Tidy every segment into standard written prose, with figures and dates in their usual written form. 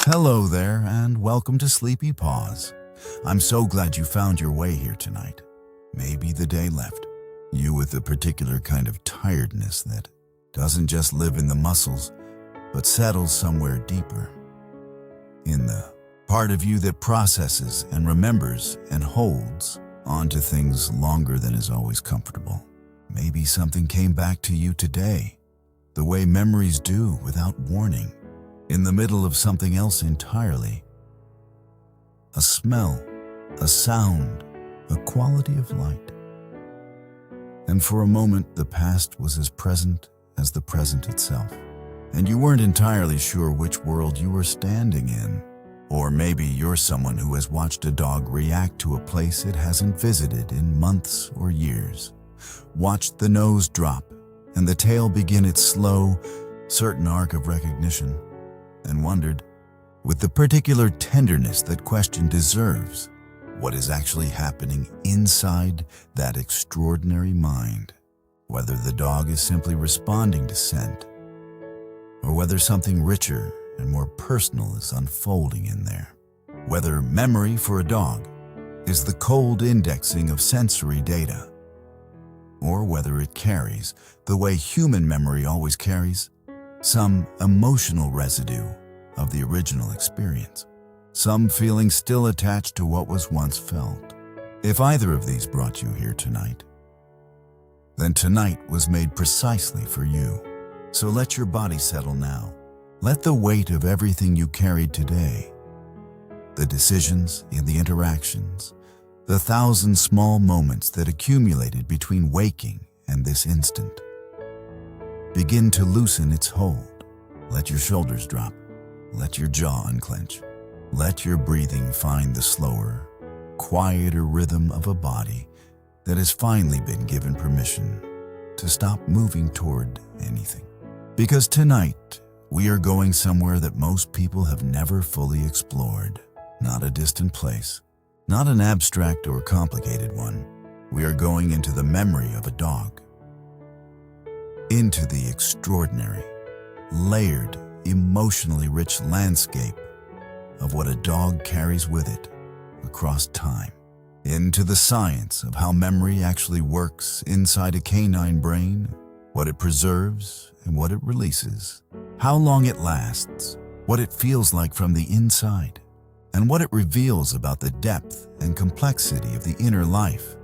Hello there, and welcome to Sleepy Paws. I'm so glad you found your way here tonight. Maybe the day left you with a particular kind of tiredness that doesn't just live in the muscles, but settles somewhere deeper. In the part of you that processes and remembers and holds onto things longer than is always comfortable. Maybe something came back to you today, the way memories do without warning. In the middle of something else entirely. A smell, a sound, a quality of light. And for a moment, the past was as present as the present itself. And you weren't entirely sure which world you were standing in. Or maybe you're someone who has watched a dog react to a place it hasn't visited in months or years. Watched the nose drop and the tail begin its slow, certain arc of recognition. And wondered, with the particular tenderness that question deserves, what is actually happening inside that extraordinary mind. Whether the dog is simply responding to scent, or whether something richer and more personal is unfolding in there. Whether memory for a dog is the cold indexing of sensory data, or whether it carries, the way human memory always carries, some emotional residue of the original experience, some feeling still attached to what was once felt. If either of these brought you here tonight, then tonight was made precisely for you. So let your body settle now. Let the weight of everything you carried today, the decisions and the interactions, the 1,000 small moments that accumulated between waking and this instant, begin to loosen its hold. Let your shoulders drop. Let your jaw unclench. Let your breathing find the slower, quieter rhythm of a body that has finally been given permission to stop moving toward anything. Because tonight, we are going somewhere that most people have never fully explored. Not a distant place, not an abstract or complicated one. We are going into the memory of a dog. Into the extraordinary, layered, emotionally rich landscape of what a dog carries with it across time. Into the science of how memory actually works inside a canine brain, what it preserves and what it releases, how long it lasts, what it feels like from the inside, and what it reveals about the depth and complexity of the inner life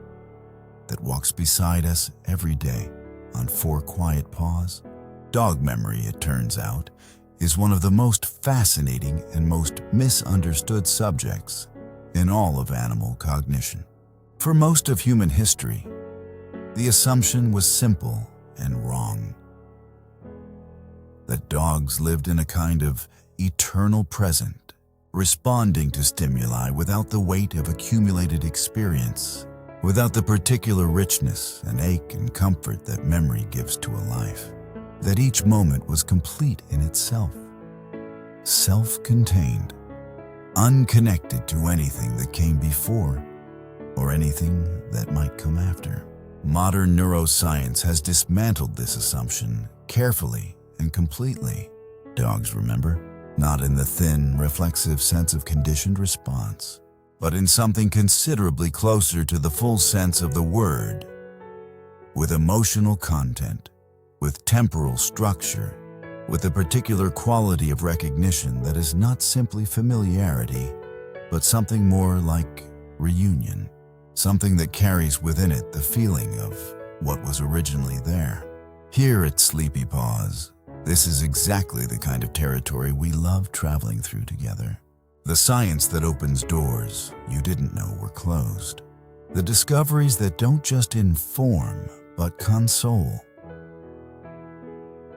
that walks beside us every day on 4 quiet paws. Dog memory, it turns out, is one of the most fascinating and most misunderstood subjects in all of animal cognition. For most of human history, the assumption was simple and wrong. That dogs lived in a kind of eternal present, responding to stimuli without the weight of accumulated experience, without the particular richness and ache and comfort that memory gives to a life. That each moment was complete in itself, self-contained, unconnected to anything that came before or anything that might come after. Modern neuroscience has dismantled this assumption carefully and completely. Dogs remember, not in the thin, reflexive sense of conditioned response, but in something considerably closer to the full sense of the word, with emotional content, with temporal structure, with a particular quality of recognition that is not simply familiarity, but something more like reunion, something that carries within it the feeling of what was originally there. Here at Sleepy Paws, this is exactly the kind of territory we love traveling through together. The science that opens doors you didn't know were closed. The discoveries that don't just inform, but console.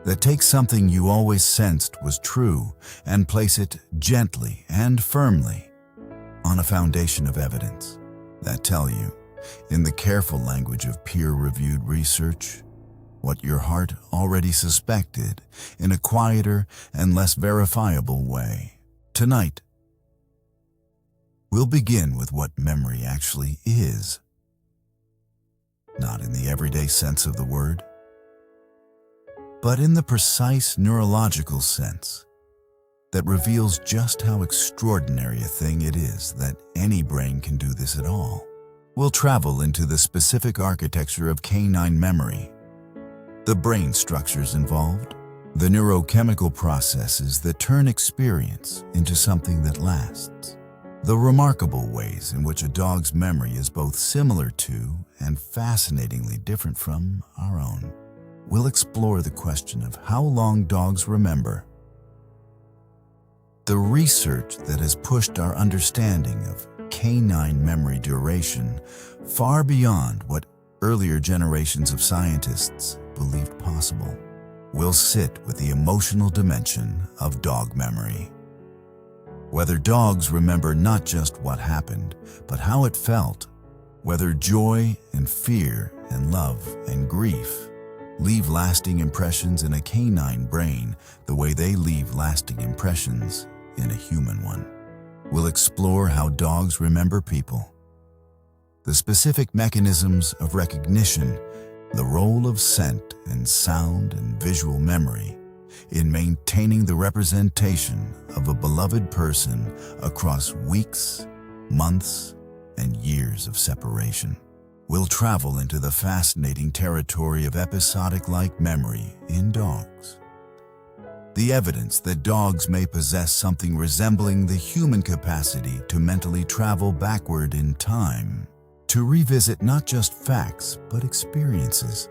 That take something you always sensed was true and place it gently and firmly on a foundation of evidence that tell you, in the careful language of peer-reviewed research, what your heart already suspected in a quieter and less verifiable way. Tonight, we'll begin with what memory actually is. Not in the everyday sense of the word, but in the precise neurological sense that reveals just how extraordinary a thing it is that any brain can do this at all. We'll travel into the specific architecture of canine memory, the brain structures involved, the neurochemical processes that turn experience into something that lasts, the remarkable ways in which a dog's memory is both similar to and fascinatingly different from our own. We'll explore the question of how long dogs remember, the research that has pushed our understanding of canine memory duration far beyond what earlier generations of scientists believed possible. We'll sit with the emotional dimension of dog memory. Whether dogs remember not just what happened, but how it felt, whether joy and fear and love and grief leave lasting impressions in a canine brain the way they leave lasting impressions in a human one. We'll explore how dogs remember people, the specific mechanisms of recognition, the role of scent and sound and visual memory in maintaining the representation of a beloved person across weeks, months, and years of separation. We'll travel into the fascinating territory of episodic-like memory in dogs. The evidence that dogs may possess something resembling the human capacity to mentally travel backward in time, to revisit not just facts but experiences,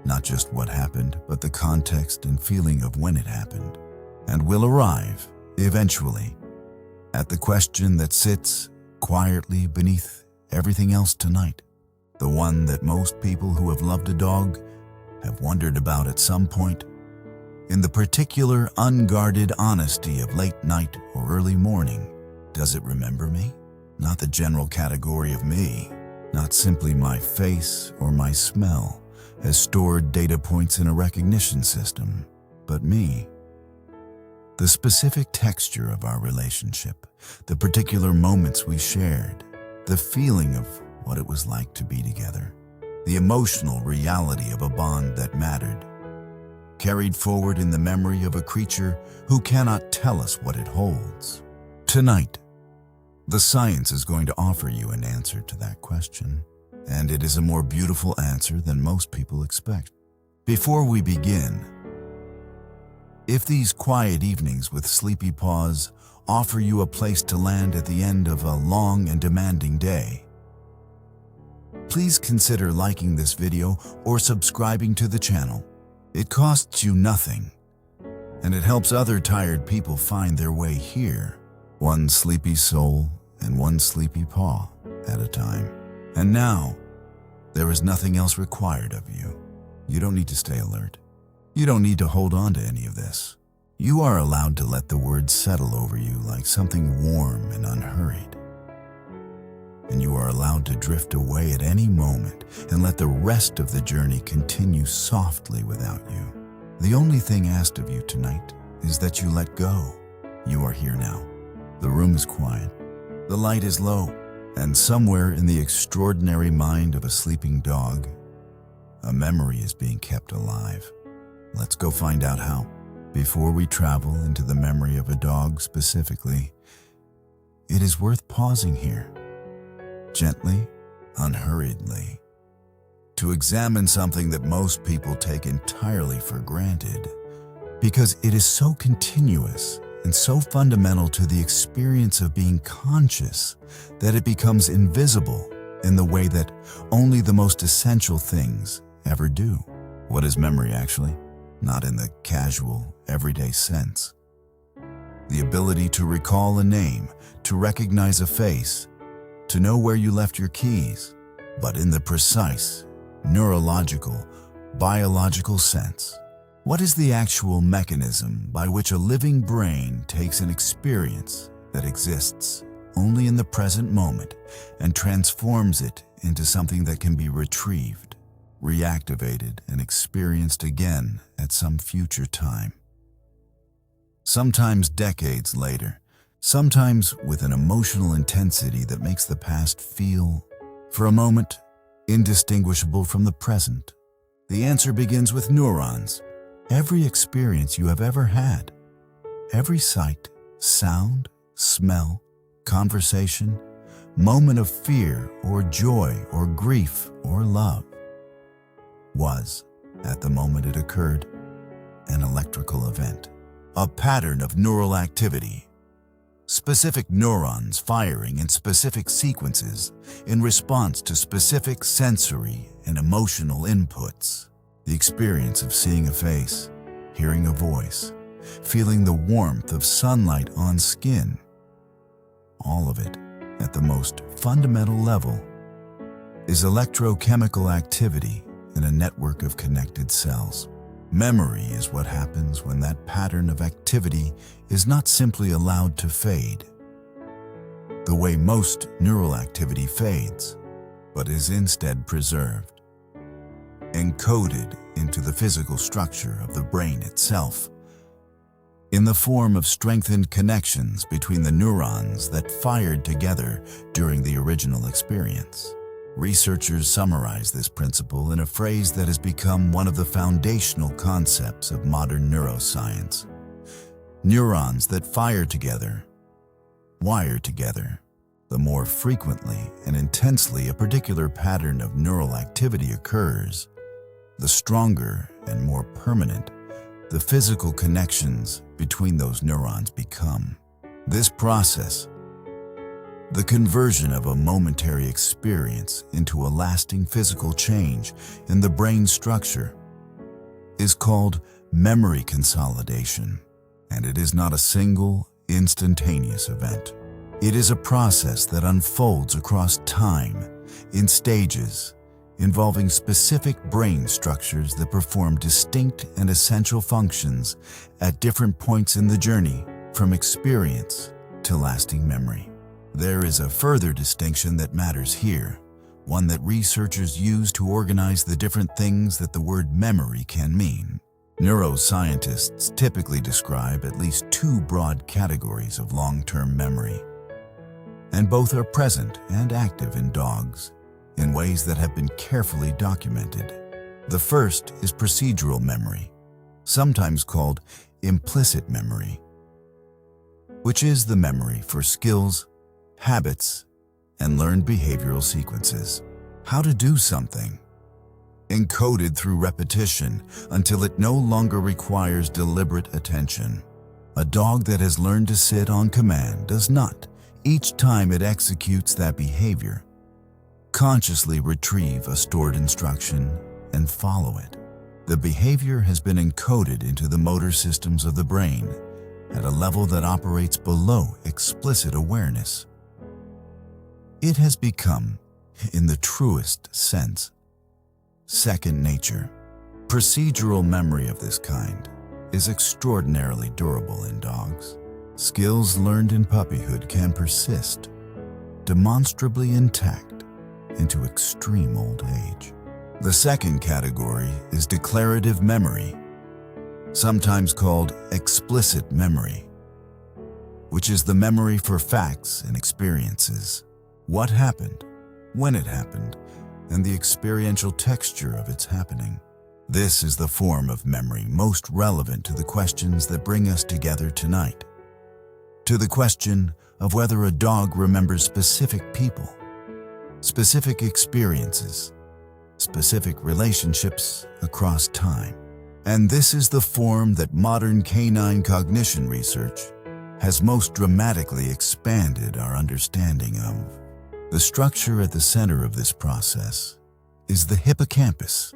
not just what happened but the context and feeling of when it happened. And we'll arrive, eventually, at the question that sits quietly beneath everything else tonight, the one that most people who have loved a dog have wondered about at some point. In the particular unguarded honesty of late night or early morning, does it remember me? Not the general category of me, not simply my face or my smell as stored data points in a recognition system, but me. The specific texture of our relationship, the particular moments we shared, the feeling of what it was like to be together, the emotional reality of a bond that mattered, carried forward in the memory of a creature who cannot tell us what it holds. Tonight, the science is going to offer you an answer to that question, and it is a more beautiful answer than most people expect. Before we begin, if these quiet evenings with Sleepy Paws offer you a place to land at the end of a long and demanding day, please consider liking this video or subscribing to the channel. It costs you nothing, and it helps other tired people find their way here, one sleepy soul and one sleepy paw at a time. And now, there is nothing else required of you. You don't need to stay alert. You don't need to hold on to any of this. You are allowed to let the words settle over you like something warm and unhurried. And you are allowed to drift away at any moment and let the rest of the journey continue softly without you. The only thing asked of you tonight is that you let go. You are here now. The room is quiet. The light is low. And somewhere in the extraordinary mind of a sleeping dog, a memory is being kept alive. Let's go find out how. Before we travel into the memory of a dog specifically, it is worth pausing here, gently, unhurriedly, to examine something that most people take entirely for granted, because it is so continuous and so fundamental to the experience of being conscious that it becomes invisible in the way that only the most essential things ever do. What is memory, actually? Not in the casual, everyday sense. The ability to recall a name, to recognize a face, to know where you left your keys, but in the precise, neurological, biological sense. What is the actual mechanism by which a living brain takes an experience that exists only in the present moment and transforms it into something that can be retrieved, reactivated, and experienced again at some future time? Sometimes decades later, sometimes with an emotional intensity that makes the past feel, for a moment, indistinguishable from the present. The answer begins with neurons. Every experience you have ever had, every sight, sound, smell, conversation, moment of fear or joy or grief or love, was, at the moment it occurred, an electrical event, a pattern of neural activity, specific neurons firing in specific sequences in response to specific sensory and emotional inputs. The experience of seeing a face, hearing a voice, feeling the warmth of sunlight on skin, all of it, at the most fundamental level, is electrochemical activity in a network of connected cells. Memory is what happens when that pattern of activity is not simply allowed to fade, the way most neural activity fades, but is instead preserved, encoded into the physical structure of the brain itself, in the form of strengthened connections between the neurons that fired together during the original experience. Researchers summarize this principle in a phrase that has become one of the foundational concepts of modern neuroscience. Neurons that fire together, wire together. The more frequently and intensely a particular pattern of neural activity occurs, the stronger and more permanent the physical connections between those neurons become. This process, the conversion of a momentary experience into a lasting physical change in the brain structure, is called memory consolidation, and it is not a single, instantaneous event. It is a process that unfolds across time, in stages, involving specific brain structures that perform distinct and essential functions at different points in the journey from experience to lasting memory. There is a further distinction that matters here, one that researchers use to organize the different things that the word memory can mean. Neuroscientists typically describe at least two broad categories of long-term memory, and both are present and active in dogs in ways that have been carefully documented. The first is procedural memory, sometimes called implicit memory, which is the memory for skills, habits, and learned behavioral sequences. How to do something, encoded through repetition until it no longer requires deliberate attention. A dog that has learned to sit on command does not, each time it executes that behavior, consciously retrieve a stored instruction and follow it. The behavior has been encoded into the motor systems of the brain at a level that operates below explicit awareness. It has become, in the truest sense, second nature. Procedural memory of this kind is extraordinarily durable in dogs. Skills learned in puppyhood can persist, demonstrably intact, into extreme old age. The second category is declarative memory, sometimes called explicit memory, which is the memory for facts and experiences. What happened, when it happened, and the experiential texture of its happening. This is the form of memory most relevant to the questions that bring us together tonight. To the question of whether a dog remembers specific people, specific experiences, specific relationships across time. And this is the form that modern canine cognition research has most dramatically expanded our understanding of. The structure at the center of this process is the hippocampus,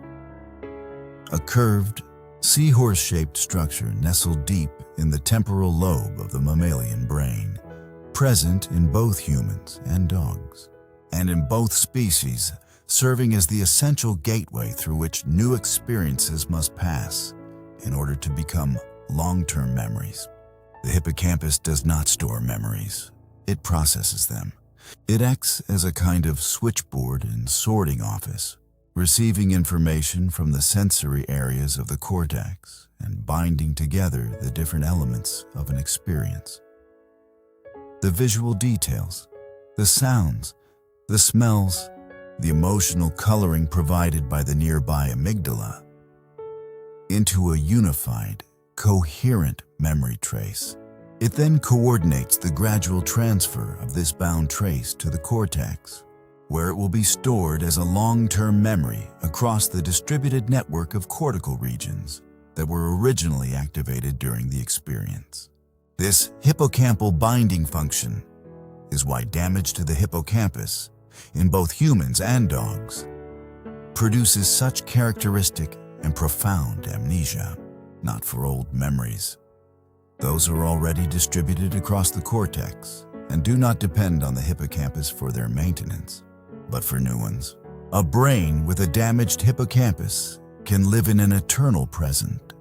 a curved, seahorse-shaped structure nestled deep in the temporal lobe of the mammalian brain, present in both humans and dogs, and in both species, serving as the essential gateway through which new experiences must pass in order to become long-term memories. The hippocampus does not store memories, it processes them. It acts as a kind of switchboard and sorting office, receiving information from the sensory areas of the cortex and binding together the different elements of an experience. The visual details, the sounds, the smells, the emotional coloring provided by the nearby amygdala, into a unified, coherent memory trace. It then coordinates the gradual transfer of this bound trace to the cortex, where it will be stored as a long-term memory across the distributed network of cortical regions that were originally activated during the experience. This hippocampal binding function is why damage to the hippocampus in both humans and dogs produces such characteristic and profound amnesia, not for old memories. Those are already distributed across the cortex and do not depend on the hippocampus for their maintenance, but for new ones. A brain with a damaged hippocampus can live in an eternal present,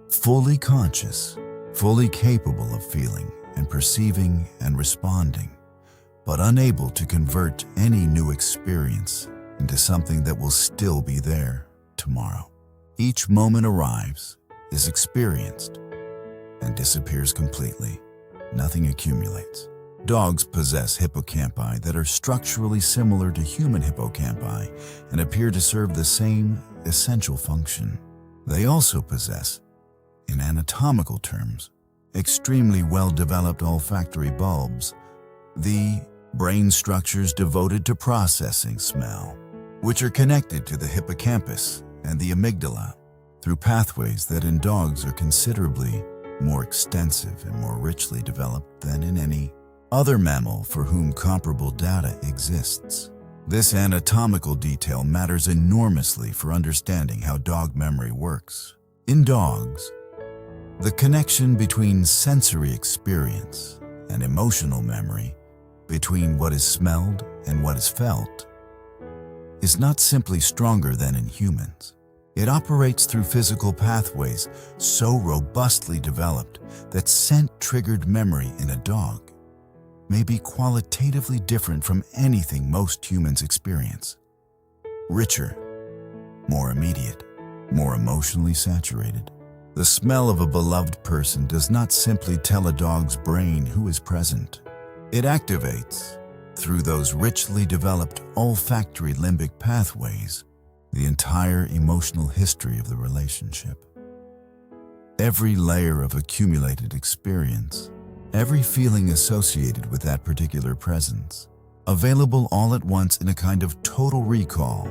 fully conscious, fully capable of feeling and perceiving and responding, but unable to convert any new experience into something that will still be there tomorrow. Each moment arrives, is experienced, and disappears completely. Nothing accumulates. Dogs possess hippocampi that are structurally similar to human hippocampi and appear to serve the same essential function. They also possess, in anatomical terms, extremely well-developed olfactory bulbs, the brain structures devoted to processing smell, which are connected to the hippocampus and the amygdala through pathways that in dogs are considerably more extensive and more richly developed than in any other mammal for whom comparable data exists. This anatomical detail matters enormously for understanding how dog memory works. In dogs, the connection between sensory experience and emotional memory, between what is smelled and what is felt, is not simply stronger than in humans. It operates through physical pathways so robustly developed that scent-triggered memory in a dog may be qualitatively different from anything most humans experience. Richer, more immediate, more emotionally saturated. The smell of a beloved person does not simply tell a dog's brain who is present. It activates, through those richly developed olfactory limbic pathways, the entire emotional history of the relationship. Every layer of accumulated experience, every feeling associated with that particular presence, available all at once in a kind of total recall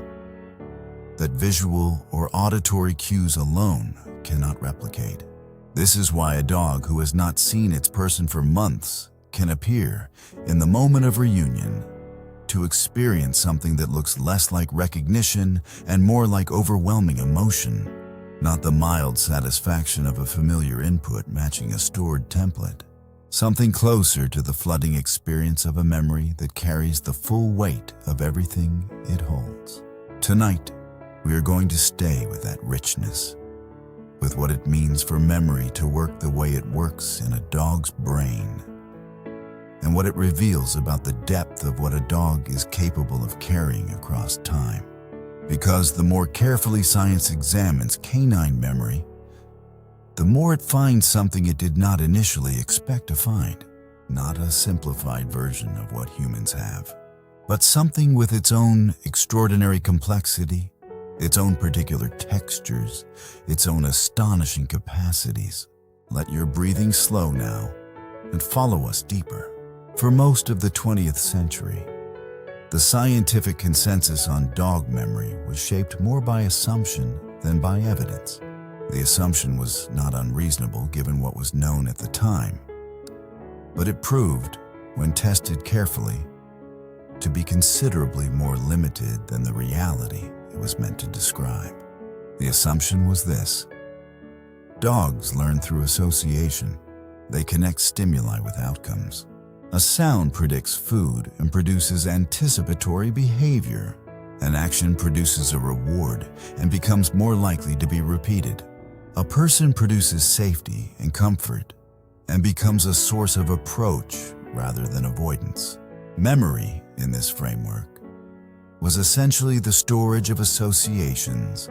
that visual or auditory cues alone cannot replicate. This is why a dog who has not seen its person for months can appear, in the moment of reunion, to experience something that looks less like recognition and more like overwhelming emotion, not the mild satisfaction of a familiar input matching a stored template. Something closer to the flooding experience of a memory that carries the full weight of everything it holds. Tonight, we are going to stay with that richness, with what it means for memory to work the way it works in a dog's brain, and what it reveals about the depth of what a dog is capable of carrying across time. Because the more carefully science examines canine memory, the more it finds something it did not initially expect to find. Not a simplified version of what humans have, but something with its own extraordinary complexity, its own particular textures, its own astonishing capacities. Let your breathing slow now and follow us deeper. For most of the 20th century, the scientific consensus on dog memory was shaped more by assumption than by evidence. The assumption was not unreasonable given what was known at the time, but it proved, when tested carefully, to be considerably more limited than the reality it was meant to describe. The assumption was this: dogs learn through association. They connect stimuli with outcomes. A sound predicts food and produces anticipatory behavior. An action produces a reward and becomes more likely to be repeated. A person produces safety and comfort and becomes a source of approach rather than avoidance. Memory, in this framework, was essentially the storage of associations,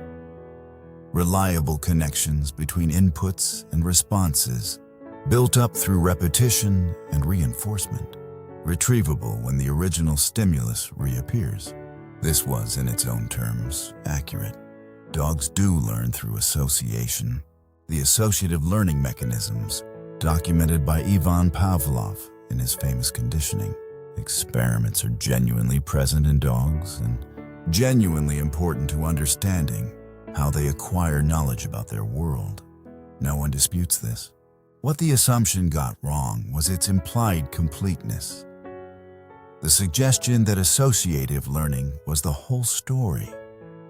reliable connections between inputs and responses, built up through repetition and reinforcement, retrievable when the original stimulus reappears. This was, in its own terms, accurate. Dogs do learn through association. The associative learning mechanisms documented by Ivan Pavlov in his famous Conditioning. Experiments are genuinely present in dogs and genuinely important to understanding how they acquire knowledge about their world. No one disputes this. What the assumption got wrong was its implied completeness. The suggestion that associative learning was the whole story,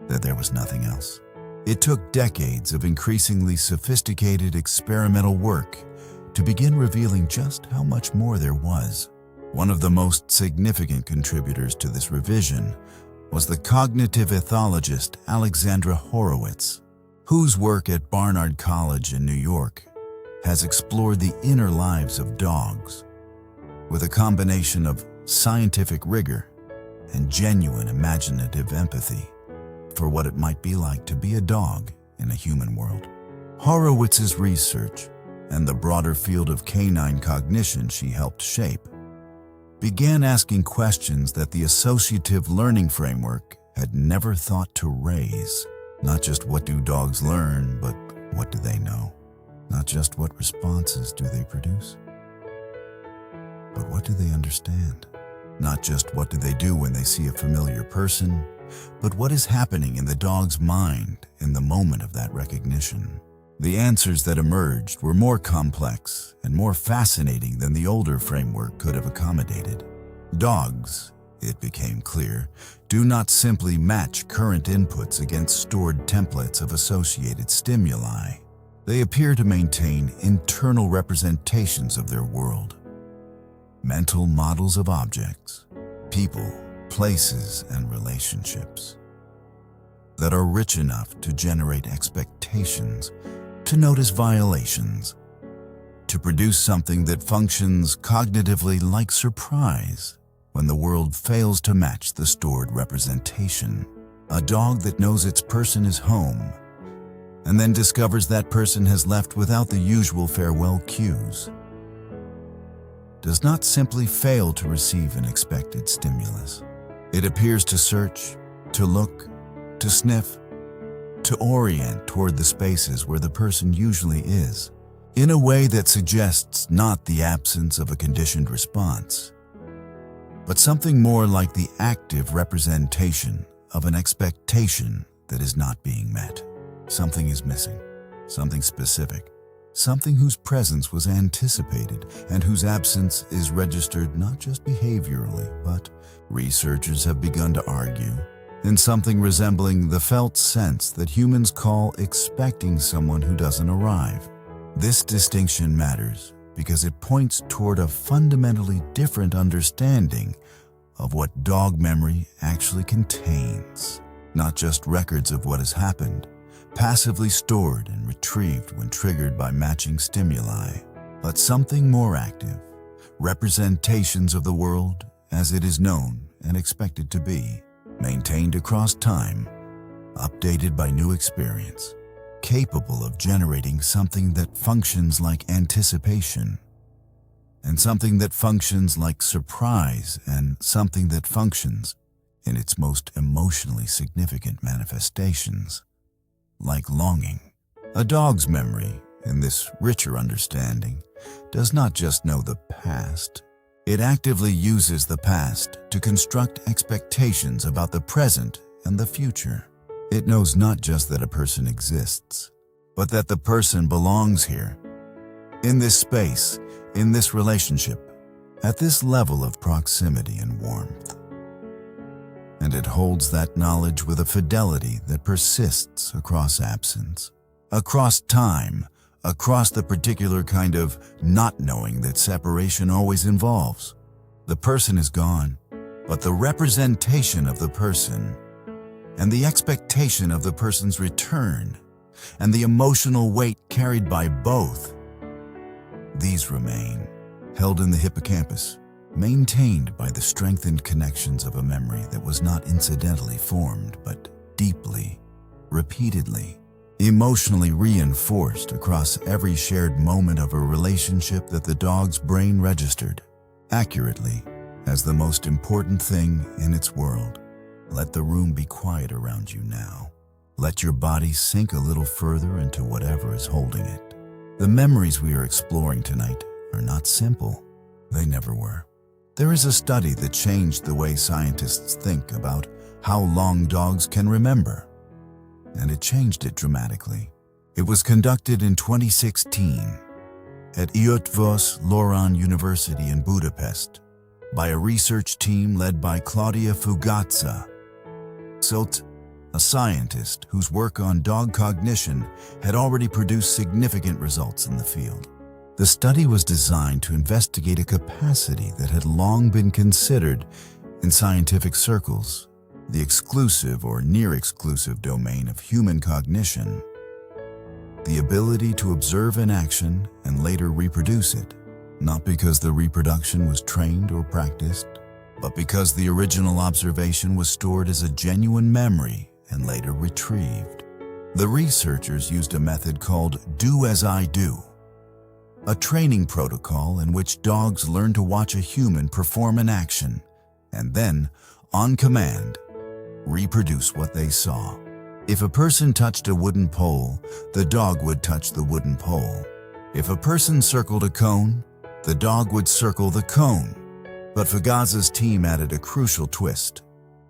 that there was nothing else. It took decades of increasingly sophisticated experimental work to begin revealing just how much more there was. One of the most significant contributors to this revision was the cognitive ethologist Alexandra Horowitz, whose work at Barnard College in New York has explored the inner lives of dogs with a combination of scientific rigor and genuine imaginative empathy for what it might be like to be a dog in a human world. Horowitz's research and the broader field of canine cognition she helped shape began asking questions that the associative learning framework had never thought to raise. Not just what do dogs learn, but what do they know? Not just what responses do they produce, but what do they understand? Not just what do they do when they see a familiar person, but what is happening in the dog's mind in the moment of that recognition. The answers that emerged were more complex and more fascinating than the older framework could have accommodated. Dogs, it became clear, do not simply match current inputs against stored templates of associated stimuli. They appear to maintain internal representations of their world, mental models of objects, people, places, and relationships that are rich enough to generate expectations, to notice violations, to produce something that functions cognitively like surprise when the world fails to match the stored representation. A dog that knows its person is home and then discovers that person has left without the usual farewell cues does not simply fail to receive an expected stimulus. It appears to search, to look, to sniff, to orient toward the spaces where the person usually is, in a way that suggests not the absence of a conditioned response, but something more like the active representation of an expectation that is not being met. Something is missing, something specific, something whose presence was anticipated and whose absence is registered not just behaviorally, but, researchers have begun to argue, in something resembling the felt sense that humans call expecting someone who doesn't arrive. This distinction matters because it points toward a fundamentally different understanding of what dog memory actually contains. Not just records of what has happened, passively stored and retrieved when triggered by matching stimuli, but something more active, representations of the world as it is known and expected to be, maintained across time, updated by new experience, capable of generating something that functions like anticipation, and something that functions like surprise, and something that functions in its most emotionally significant manifestations, like longing. A dog's memory, in this richer understanding, does not just know the past. It actively uses the past to construct expectations about the present and the future. It knows not just that a person exists, but that the person belongs here, in this space, in this relationship, at this level of proximity and warmth. And it holds that knowledge with a fidelity that persists across absence, across time, across the particular kind of not knowing that separation always involves. The person is gone, but the representation of the person and the expectation of the person's return and the emotional weight carried by both, these remain, held in the hippocampus, maintained by the strengthened connections of a memory that was not incidentally formed, but deeply, repeatedly, emotionally reinforced across every shared moment of a relationship that the dog's brain registered accurately as the most important thing in its world. Let the room be quiet around you now. Let your body sink a little further into whatever is holding it. The memories we are exploring tonight are not simple. They never were. There is a study that changed the way scientists think about how long dogs can remember, and it changed it dramatically. It was conducted in 2016 at Eötvös Loránd University in Budapest by a research team led by Claudia Fugazza, a scientist whose work on dog cognition had already produced significant results in the field. The study was designed to investigate a capacity that had long been considered in scientific circles the exclusive or near-exclusive domain of human cognition, the ability to observe an action and later reproduce it, not because the reproduction was trained or practiced, but because the original observation was stored as a genuine memory and later retrieved. The researchers used a method called Do As I Do, a training protocol in which dogs learn to watch a human perform an action and then, on command, reproduce what they saw. If a person touched a wooden pole, the dog would touch the wooden pole. If a person circled a cone, the dog would circle the cone. But Fugazza's team added a crucial twist.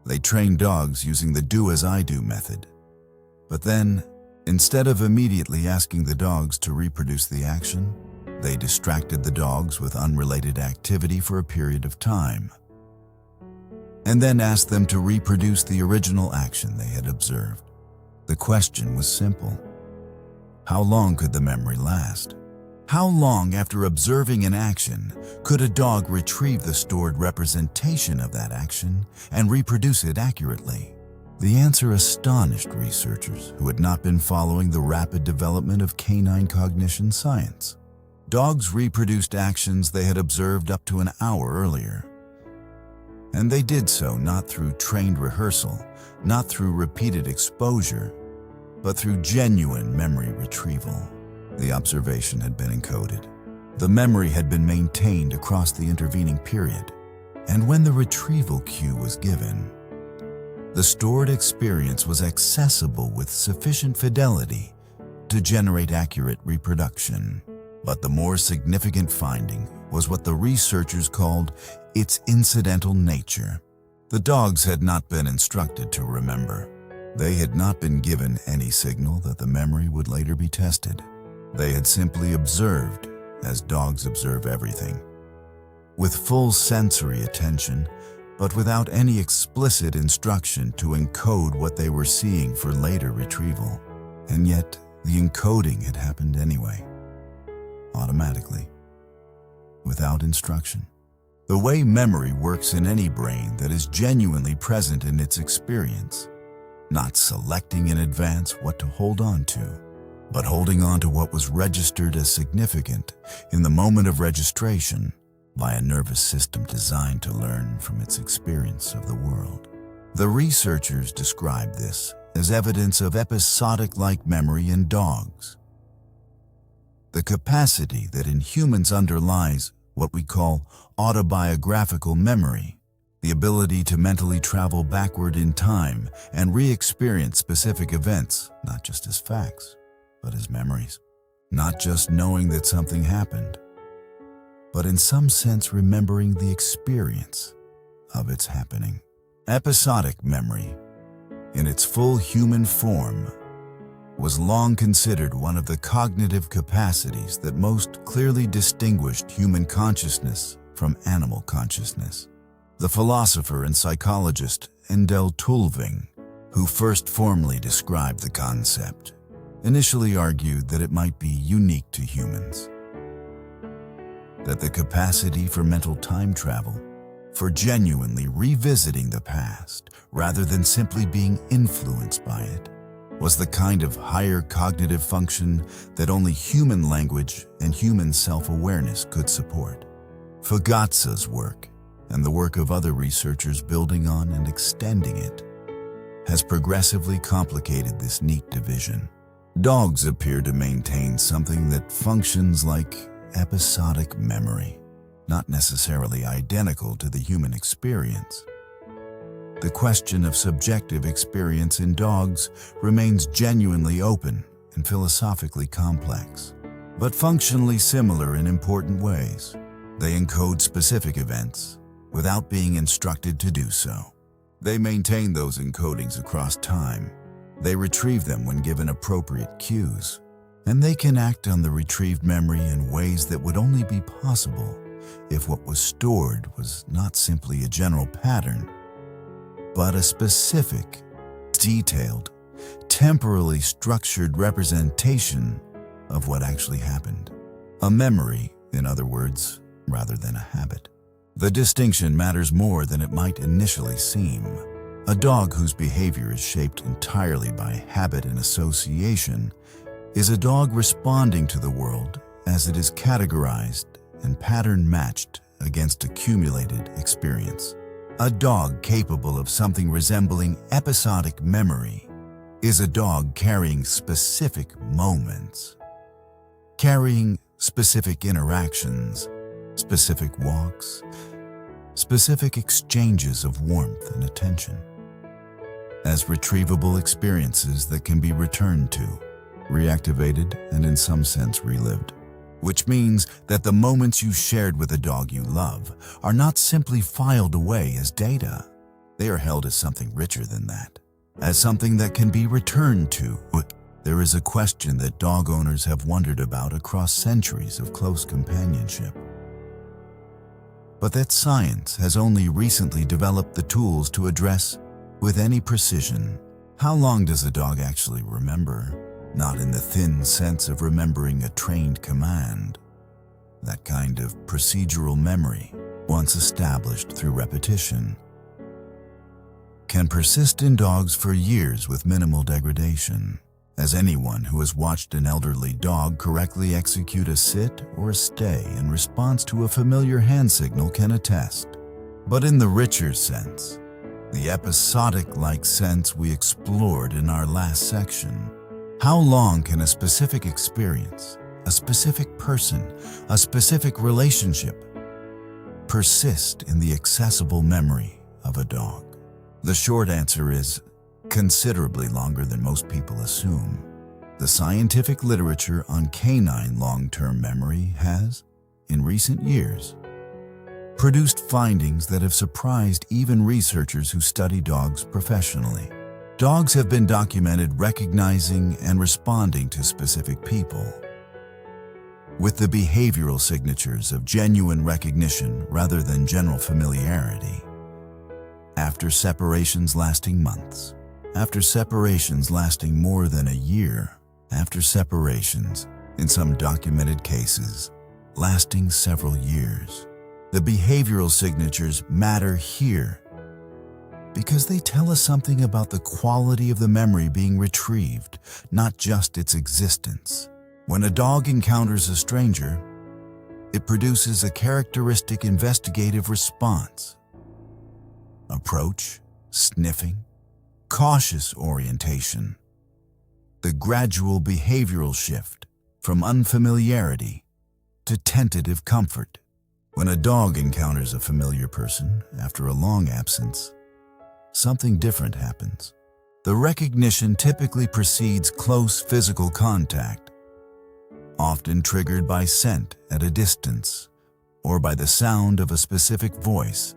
They trained dogs using the Do As I Do method. But then, instead of immediately asking the dogs to reproduce the action, they distracted the dogs with unrelated activity for a period of time, and then asked them to reproduce the original action they had observed. The question was simple. How long could the memory last? How long after observing an action could a dog retrieve the stored representation of that action and reproduce it accurately? The answer astonished researchers who had not been following the rapid development of canine cognition science. Dogs reproduced actions they had observed up to an hour earlier. And they did so not through trained rehearsal, not through repeated exposure, but through genuine memory retrieval. The observation had been encoded. The memory had been maintained across the intervening period. And when the retrieval cue was given, the stored experience was accessible with sufficient fidelity to generate accurate reproduction. But the more significant finding was what the researchers called its incidental nature. The dogs had not been instructed to remember. They had not been given any signal that the memory would later be tested. They had simply observed, as dogs observe everything, with full sensory attention, but without any explicit instruction to encode what they were seeing for later retrieval. And yet, the encoding had happened anyway, automatically, without instruction. The way memory works in any brain that is genuinely present in its experience, not selecting in advance what to hold on to, but holding on to what was registered as significant in the moment of registration by a nervous system designed to learn from its experience of the world. The researchers described this as evidence of episodic-like memory in dogs, the capacity that in humans underlies what we call autobiographical memory, the ability to mentally travel backward in time and re-experience specific events, not just as facts, but as memories. Not just knowing that something happened, but in some sense remembering the experience of its happening. Episodic memory, in its full human form, was long considered one of the cognitive capacities that most clearly distinguished human consciousness from animal consciousness. The philosopher and psychologist Endel Tulving, who first formally described the concept, initially argued that it might be unique to humans, that the capacity for mental time travel, for genuinely revisiting the past rather than simply being influenced by it, was the kind of higher cognitive function that only human language and human self-awareness could support. Fugazza's work, and the work of other researchers building on and extending it, has progressively complicated this neat division. Dogs appear to maintain something that functions like episodic memory, not necessarily identical to the human experience. The question of subjective experience in dogs remains genuinely open and philosophically complex. but functionally similar in important ways. They encode specific events without being instructed to do so. They maintain those encodings across time. They retrieve them when given appropriate cues, and they can act on the retrieved memory in ways that would only be possible if what was stored was not simply a general pattern, but a specific, detailed, temporally structured representation of what actually happened. A memory, in other words, rather than a habit. The distinction matters more than it might initially seem. A dog whose behavior is shaped entirely by habit and association is a dog responding to the world as it is categorized and pattern-matched against accumulated experience. A dog capable of something resembling episodic memory is a dog carrying specific moments, carrying specific interactions, specific walks, specific exchanges of warmth and attention, as retrievable experiences that can be returned to, reactivated, and in some sense relived. Which means that the moments you shared with a dog you love are not simply filed away as data. They are held as something richer than that, as something that can be returned to. There is a question that dog owners have wondered about across centuries of close companionship, but that science has only recently developed the tools to address with any precision. How long does a dog actually remember? Not in the thin sense of remembering a trained command. That kind of procedural memory, once established through repetition, can persist in dogs for years with minimal degradation, as anyone who has watched an elderly dog correctly execute a sit or a stay in response to a familiar hand signal can attest. But in the richer sense, the episodic-like sense we explored in our last section, how long can a specific experience, a specific person, a specific relationship persist in the accessible memory of a dog? The short answer is considerably longer than most people assume. The scientific literature on canine long-term memory has, in recent years, produced findings that have surprised even researchers who study dogs professionally. Dogs have been documented recognizing and responding to specific people, with the behavioral signatures of genuine recognition rather than general familiarity. After separations lasting months, after separations lasting more than a year, after separations, in some documented cases, lasting several years, the behavioral signatures matter here because they tell us something about the quality of the memory being retrieved, not just its existence. When a dog encounters a stranger, it produces a characteristic investigative response. Approach, sniffing, cautious orientation. The gradual behavioral shift from unfamiliarity to tentative comfort. When a dog encounters a familiar person after a long absence, something different happens. The recognition typically precedes close physical contact, often triggered by scent at a distance or by the sound of a specific voice,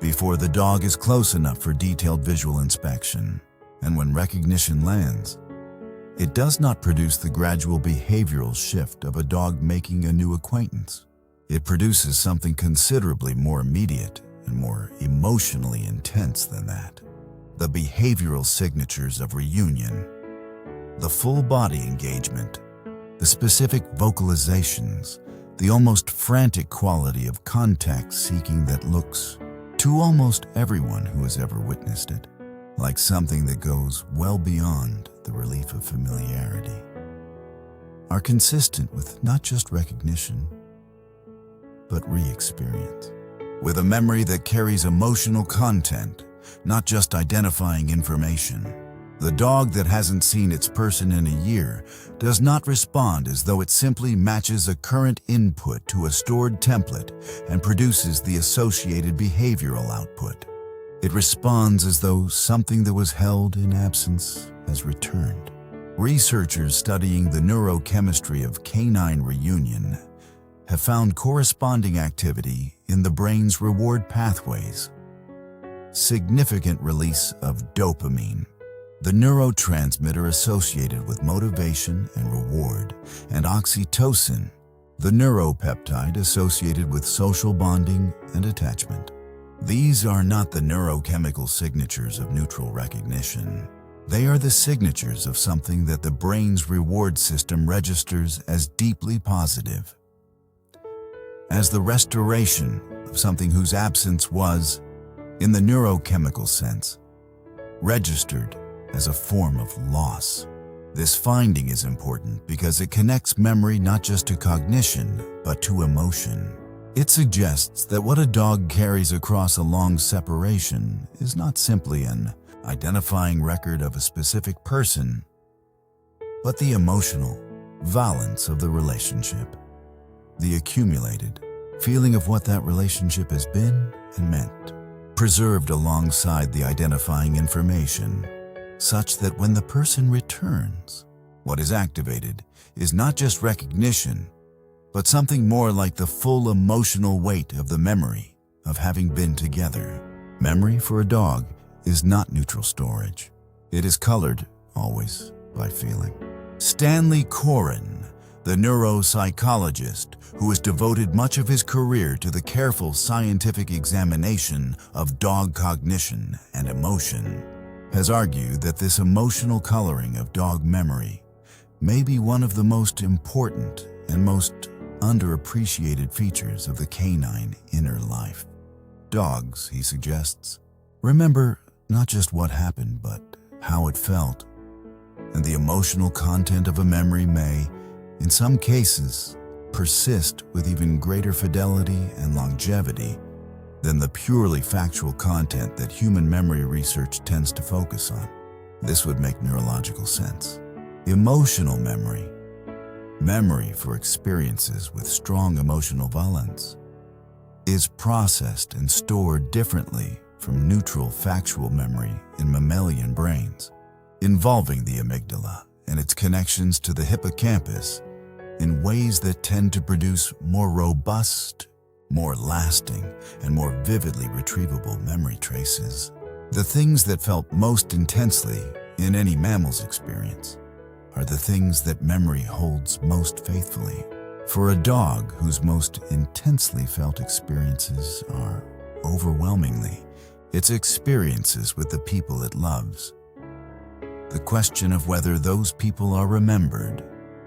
before the dog is close enough for detailed visual inspection. And when recognition lands, it does not produce the gradual behavioral shift of a dog making a new acquaintance. It produces something considerably more immediate and more emotionally intense than that. The behavioral signatures of reunion, the full body engagement, the specific vocalizations, the almost frantic quality of contact seeking that looks, to almost everyone who has ever witnessed it, like something that goes well beyond the relief of familiarity, are consistent with not just recognition, but re-experience. With a memory that carries emotional content, not just identifying information. The dog that hasn't seen its person in a year does not respond as though it simply matches a current input to a stored template and produces the associated behavioral output. It responds as though something that was held in absence has returned. Researchers studying the neurochemistry of canine reunion have found corresponding activity in the brain's reward pathways. Significant release of dopamine, the neurotransmitter associated with motivation and reward, and oxytocin, the neuropeptide associated with social bonding and attachment. These are not the neurochemical signatures of neutral recognition. They are the signatures of something that the brain's reward system registers as deeply positive, as the restoration of something whose absence was, in the neurochemical sense, registered as a form of loss. This finding is important because it connects memory not just to cognition, but to emotion. It suggests that what a dog carries across a long separation is not simply an identifying record of a specific person, but the emotional valence of the relationship, the accumulated feeling of what that relationship has been and meant, preserved alongside the identifying information, such that when the person returns, what is activated is not just recognition, but something more like the full emotional weight of the memory of having been together. Memory for a dog is not neutral storage. It is colored, always, by feeling. Stanley Coren, the neuropsychologist who has devoted much of his career to the careful scientific examination of dog cognition and emotion, has argued that this emotional coloring of dog memory may be one of the most important and most underappreciated features of the canine inner life. Dogs, he suggests, remember not just what happened, but how it felt, and the emotional content of a memory may, in some cases, persist with even greater fidelity and longevity than the purely factual content that human memory research tends to focus on. This would make neurological sense. Emotional memory, memory for experiences with strong emotional valence, is processed and stored differently from neutral factual memory in mammalian brains, involving the amygdala and its connections to the hippocampus in ways that tend to produce more robust, more lasting, and more vividly retrievable memory traces. The things that felt most intensely in any mammal's experience are the things that memory holds most faithfully. For a dog whose most intensely felt experiences are overwhelmingly its experiences with the people it loves, the question of whether those people are remembered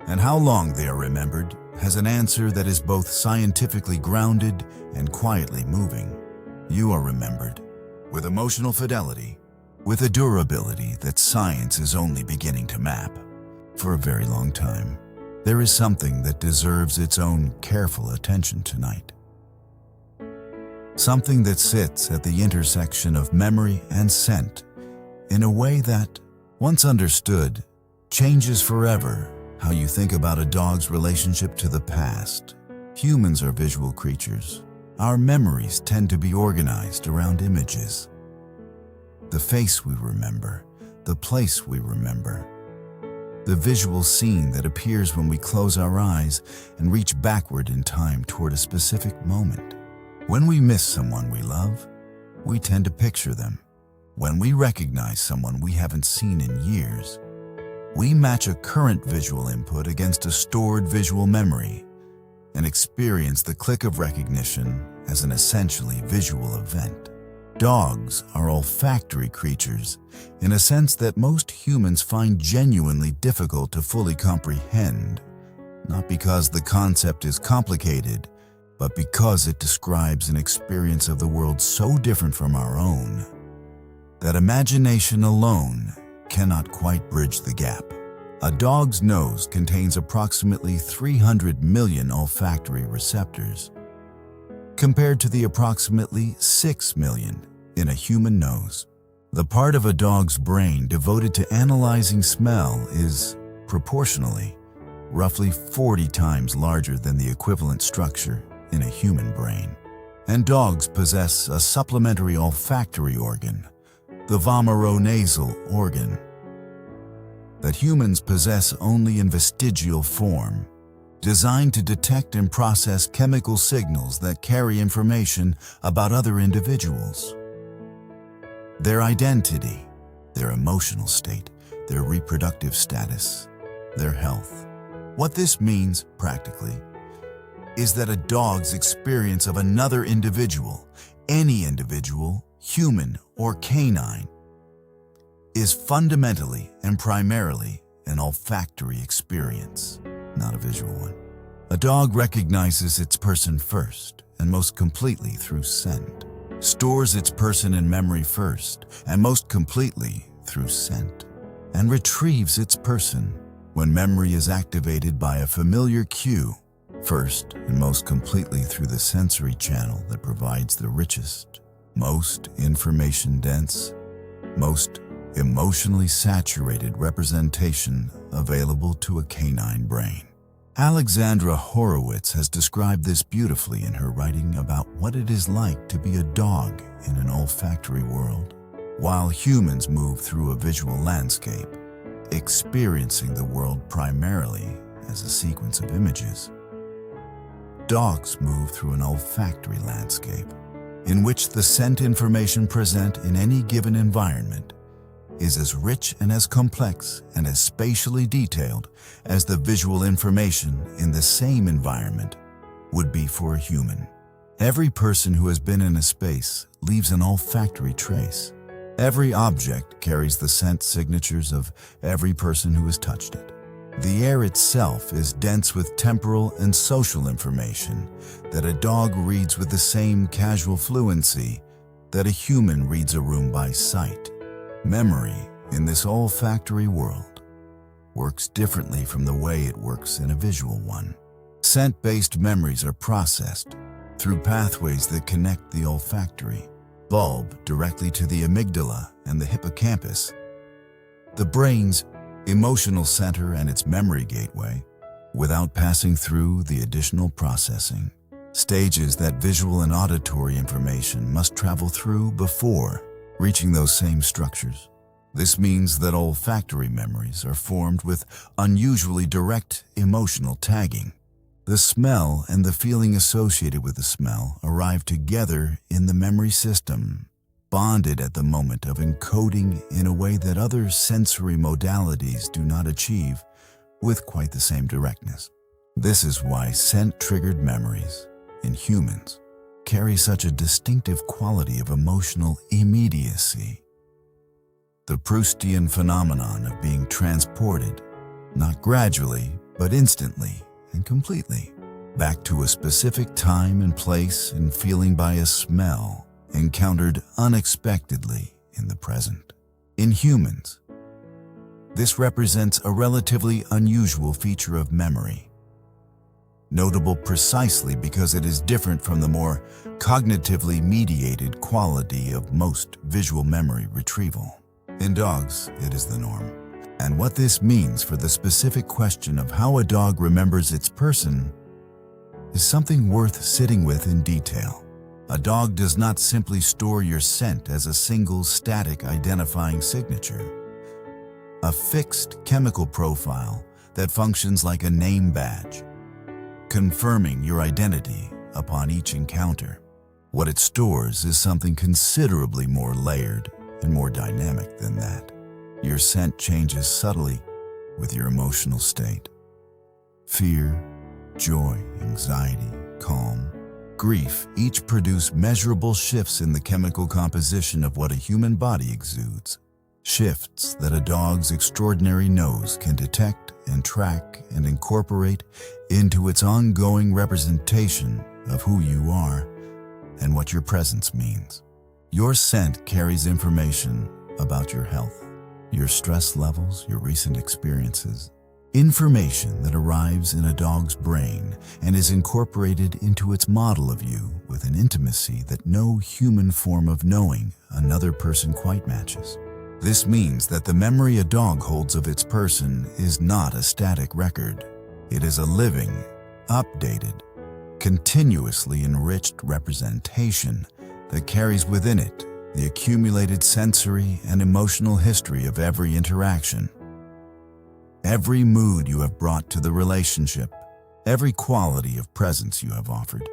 and how long they are remembered has an answer that is both scientifically grounded and quietly moving. You are remembered with emotional fidelity, with a durability that science is only beginning to map. For a very long time, there is something that deserves its own careful attention tonight. Something that sits at the intersection of memory and scent in a way that, once understood, changes forever how you think about a dog's relationship to the past. Humans are visual creatures. Our memories tend to be organized around images. The face we remember, the place we remember, the visual scene that appears when we close our eyes and reach backward in time toward a specific moment. When we miss someone we love, we tend to picture them. When we recognize someone we haven't seen in years, we match a current visual input against a stored visual memory and experience the click of recognition as an essentially visual event. Dogs are olfactory creatures in a sense that most humans find genuinely difficult to fully comprehend, not because the concept is complicated, but because it describes an experience of the world so different from our own that imagination alone cannot quite bridge the gap. A dog's nose contains approximately 300 million olfactory receptors, compared to the approximately 6 million in a human nose. The part of a dog's brain devoted to analyzing smell is, proportionally, roughly 40 times larger than the equivalent structure in a human brain. And dogs possess a supplementary olfactory organ, the vomeronasal organ. that humans possess only in vestigial form, designed to detect and process chemical signals that carry information about other individuals. Their identity, their emotional state, their reproductive status, their health. What this means, practically, is that a dog's experience of another individual, any individual, human or canine, is fundamentally and primarily an olfactory experience, not a visual one. A dog recognizes its person first and most completely through scent, stores its person in memory first and most completely through scent, and retrieves its person when memory is activated by a familiar cue, first and most completely through the sensory channel that provides the richest, most information-dense, most emotionally saturated representation available to a canine brain. Alexandra Horowitz has described this beautifully in her writing about what it is like to be a dog in an olfactory world. While humans move through a visual landscape, experiencing the world primarily as a sequence of images, dogs move through an olfactory landscape in which the scent information present in any given environment is as rich and as complex and as spatially detailed as the visual information in the same environment would be for a human. Every person who has been in a space leaves an olfactory trace. Every object carries the scent signatures of every person who has touched it. The air itself is dense with temporal and social information that a dog reads with the same casual fluency that a human reads a room by sight. Memory in this olfactory world works differently from the way it works in a visual one. Scent-based memories are processed through pathways that connect the olfactory bulb directly to the amygdala and the hippocampus, the brain's emotional center and its memory gateway, without passing through the additional processing stages that visual and auditory information must travel through before reaching those same structures. This means that olfactory memories are formed with unusually direct emotional tagging. The smell and the feeling associated with the smell arrive together in the memory system, bonded at the moment of encoding in a way that other sensory modalities do not achieve with quite the same directness. This is why scent-triggered memories in humans carry such a distinctive quality of emotional immediacy. The Proustian phenomenon of being transported, not gradually, but instantly and completely, back to a specific time and place and feeling by a smell encountered unexpectedly in the present. In humans, this represents a relatively unusual feature of memory, notable precisely because it is different from the more cognitively mediated quality of most visual memory retrieval. In dogs, it is the norm. And what this means for the specific question of how a dog remembers its person is something worth sitting with in detail. A dog does not simply store your scent as a single static identifying signature, a fixed chemical profile that functions like a name badge, confirming your identity upon each encounter. What it stores is something considerably more layered and more dynamic than that. Your scent changes subtly with your emotional state. Fear, joy, anxiety, calm, grief each produce measurable shifts in the chemical composition of what a human body exudes. Shifts that a dog's extraordinary nose can detect and track and incorporate into its ongoing representation of who you are and what your presence means. Your scent carries information about your health, your stress levels, your recent experiences, information that arrives in a dog's brain and is incorporated into its model of you with an intimacy that no human form of knowing another person quite matches. This means that the memory a dog holds of its person is not a static record. It is a living, updated, continuously enriched representation that carries within it the accumulated sensory and emotional history of every interaction. every mood you have brought to the relationship, every quality of presence you have offered,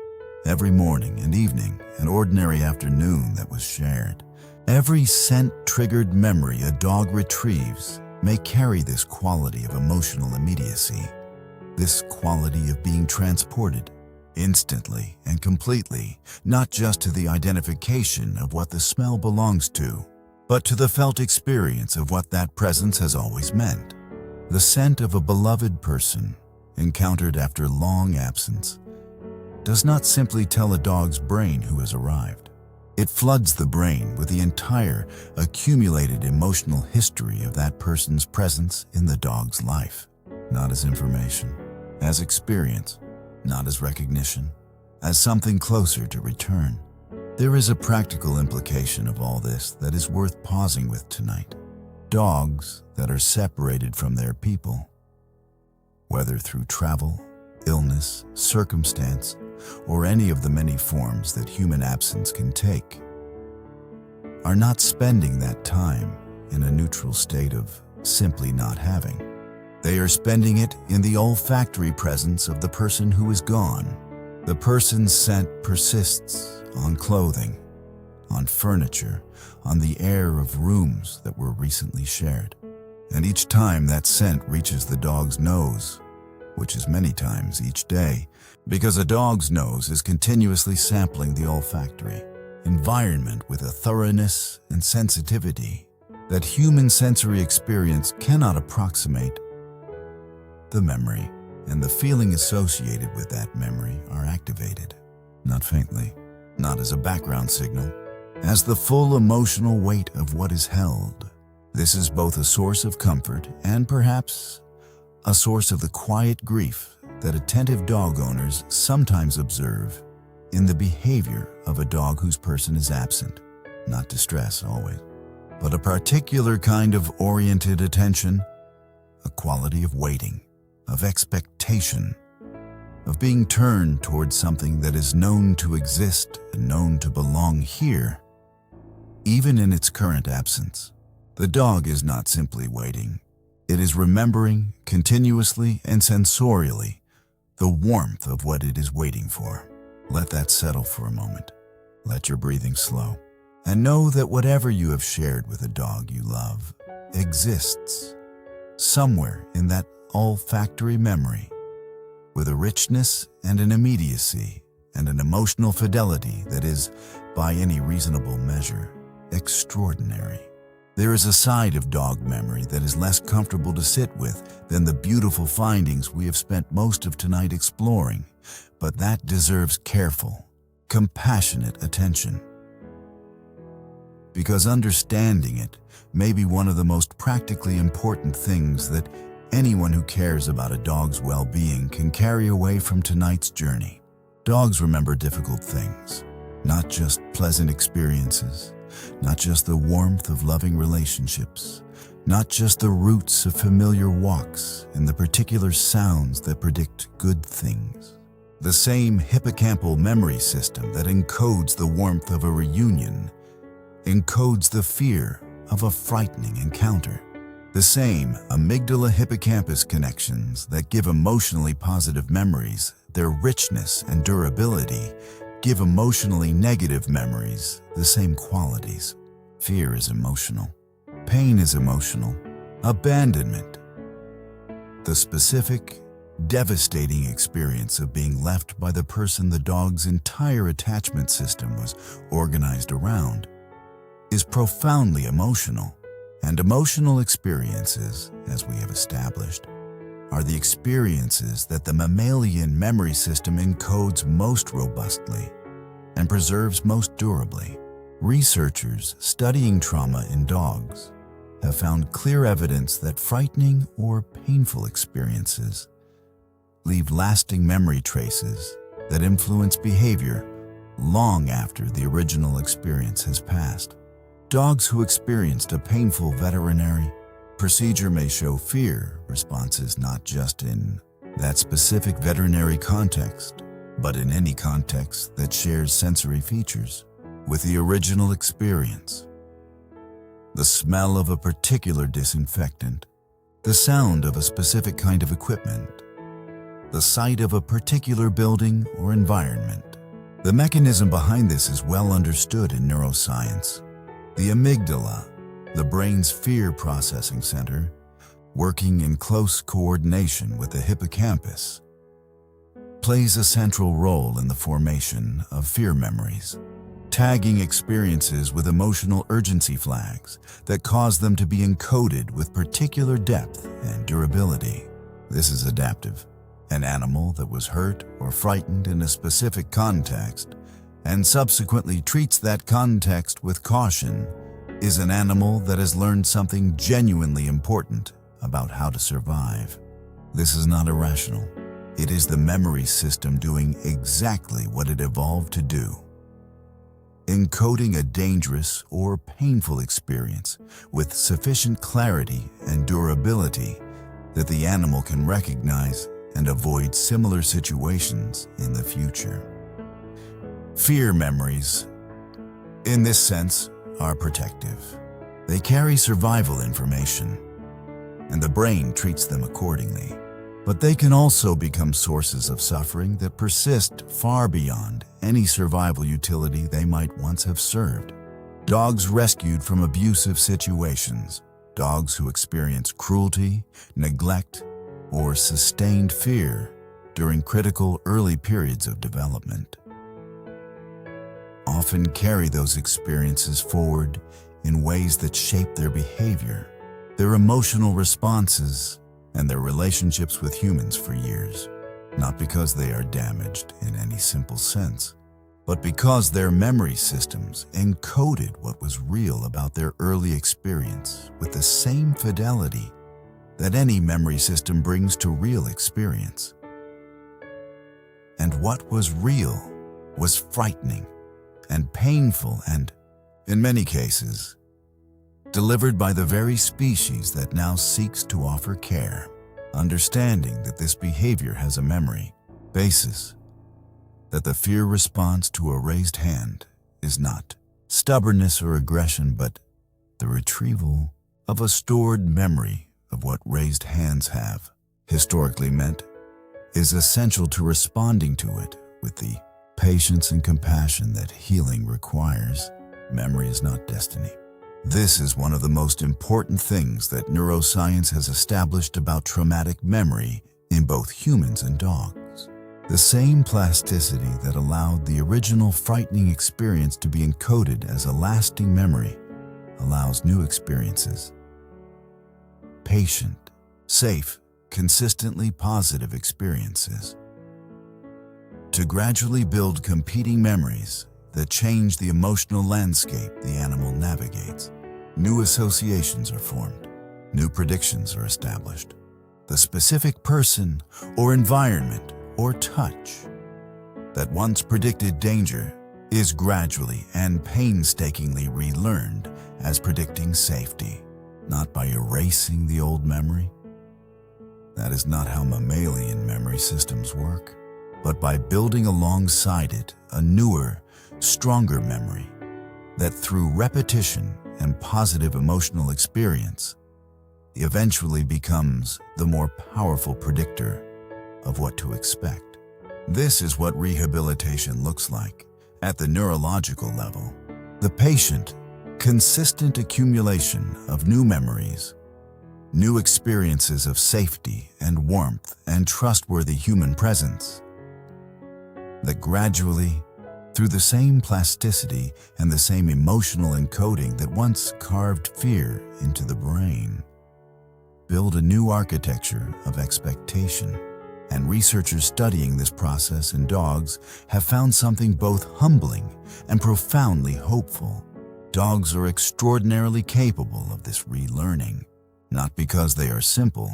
every morning and evening and ordinary afternoon that was shared. Every scent-triggered memory a dog retrieves may carry this quality of emotional immediacy, this quality of being transported instantly and completely, not just to the identification of what the smell belongs to, but to the felt experience of what that presence has always meant. The scent of a beloved person, encountered after long absence, does not simply tell a dog's brain who has arrived. It floods the brain with the entire accumulated emotional history of that person's presence in the dog's life, not as information, as experience, not as recognition, as something closer to return. There is a practical implication of all this that is worth pausing with tonight. Dogs that are separated from their people, whether through travel, illness, circumstance, or any of the many forms that human absence can take, are not spending that time in a neutral state of simply not having. They are spending it in the olfactory presence of the person who is gone. The person's scent persists on clothing, on furniture, on the air of rooms that were recently shared. And each time that scent reaches the dog's nose, which is many times each day, because a dog's nose is continuously sampling the olfactory environment with a thoroughness and sensitivity that human sensory experience cannot approximate, the memory and the feeling associated with that memory are activated, not faintly, not as a background signal, as the full emotional weight of what is held. This is both a source of comfort and perhaps a source of the quiet grief that attentive dog owners sometimes observe in the behavior of a dog whose person is absent. Not distress always, but a particular kind of oriented attention, a quality of waiting, of expectation, of being turned towards something that is known to exist and known to belong here, even in its current absence. The dog is not simply waiting. It is remembering continuously and sensorially the warmth of what it is waiting for. Let that settle for a moment. Let your breathing slow. And know that whatever you have shared with a dog you love exists somewhere in that olfactory memory, with a richness and an immediacy and an emotional fidelity that is, by any reasonable measure, extraordinary. There is a side of dog memory that is less comfortable to sit with than the beautiful findings we have spent most of tonight exploring, but that deserves careful, compassionate attention. Because understanding it may be one of the most practically important things that anyone who cares about a dog's well-being can carry away from tonight's journey. Dogs remember difficult things, not just pleasant experiences, not just the warmth of loving relationships, not just the roots of familiar walks and the particular sounds that predict good things. The same hippocampal memory system that encodes the warmth of a reunion encodes the fear of a frightening encounter. The same amygdala-hippocampus connections that give emotionally positive memories their richness and durability give emotionally negative memories the same qualities. Fear is emotional. Pain is emotional. Abandonment, the specific, devastating experience of being left by the person the dog's entire attachment system was organized around, is profoundly emotional. And emotional experiences, as we have established, are the experiences that the mammalian memory system encodes most robustly and preserves most durably. Researchers studying trauma in dogs have found clear evidence that frightening or painful experiences leave lasting memory traces that influence behavior long after the original experience has passed. Dogs who experienced a painful veterinary procedure may show fear responses not just in that specific veterinary context, but in any context that shares sensory features with the original experience. The smell of a particular disinfectant, the sound of a specific kind of equipment, the sight of a particular building or environment. The mechanism behind this is well understood in neuroscience. The amygdala, the brain's fear processing center, working in close coordination with the hippocampus, plays a central role in the formation of fear memories, tagging experiences with emotional urgency flags that cause them to be encoded with particular depth and durability. This is adaptive. An animal that was hurt or frightened in a specific context and subsequently treats that context with caution is an animal that has learned something genuinely important about how to survive. This is not irrational. It is the memory system doing exactly what it evolved to do, encoding a dangerous or painful experience with sufficient clarity and durability that the animal can recognize and avoid similar situations in the future. Fear memories, in this sense, are protective. They carry survival information, and the brain treats them accordingly. But they can also become sources of suffering that persist far beyond any survival utility they might once have served. Dogs rescued from abusive situations, dogs who experience cruelty, neglect, or sustained fear during critical early periods of development, often carry those experiences forward in ways that shape their behavior, their emotional responses, and their relationships with humans for years, not because they are damaged in any simple sense, but because their memory systems encoded what was real about their early experience with the same fidelity that any memory system brings to real experience. And what was real was frightening and painful and, in many cases, delivered by the very species that now seeks to offer care, understanding that this behavior has a memory basis, that the fear response to a raised hand is not stubbornness or aggression, but the retrieval of a stored memory of what raised hands have historically meant, is essential to responding to it with the patience and compassion that healing requires. Memory is not destiny. This is one of the most important things that neuroscience has established about traumatic memory in both humans and dogs. The same plasticity that allowed the original frightening experience to be encoded as a lasting memory allows new experiences, patient, safe, consistently positive experiences, to gradually build competing memories that change the emotional landscape the animal navigates. New associations are formed, new predictions are established. The specific person or environment or touch that once predicted danger is gradually and painstakingly relearned as predicting safety, not by erasing the old memory. That is not how mammalian memory systems work, but by building alongside it a newer, stronger memory that through repetition and positive emotional experience eventually becomes the more powerful predictor of what to expect. This is what rehabilitation looks like at the neurological level. The patient, consistent accumulation of new memories, new experiences of safety and warmth and trustworthy human presence that gradually, through the same plasticity and the same emotional encoding that once carved fear into the brain, build a new architecture of expectation. And researchers studying this process in dogs have found something both humbling and profoundly hopeful. Dogs are extraordinarily capable of this relearning, not because they are simple,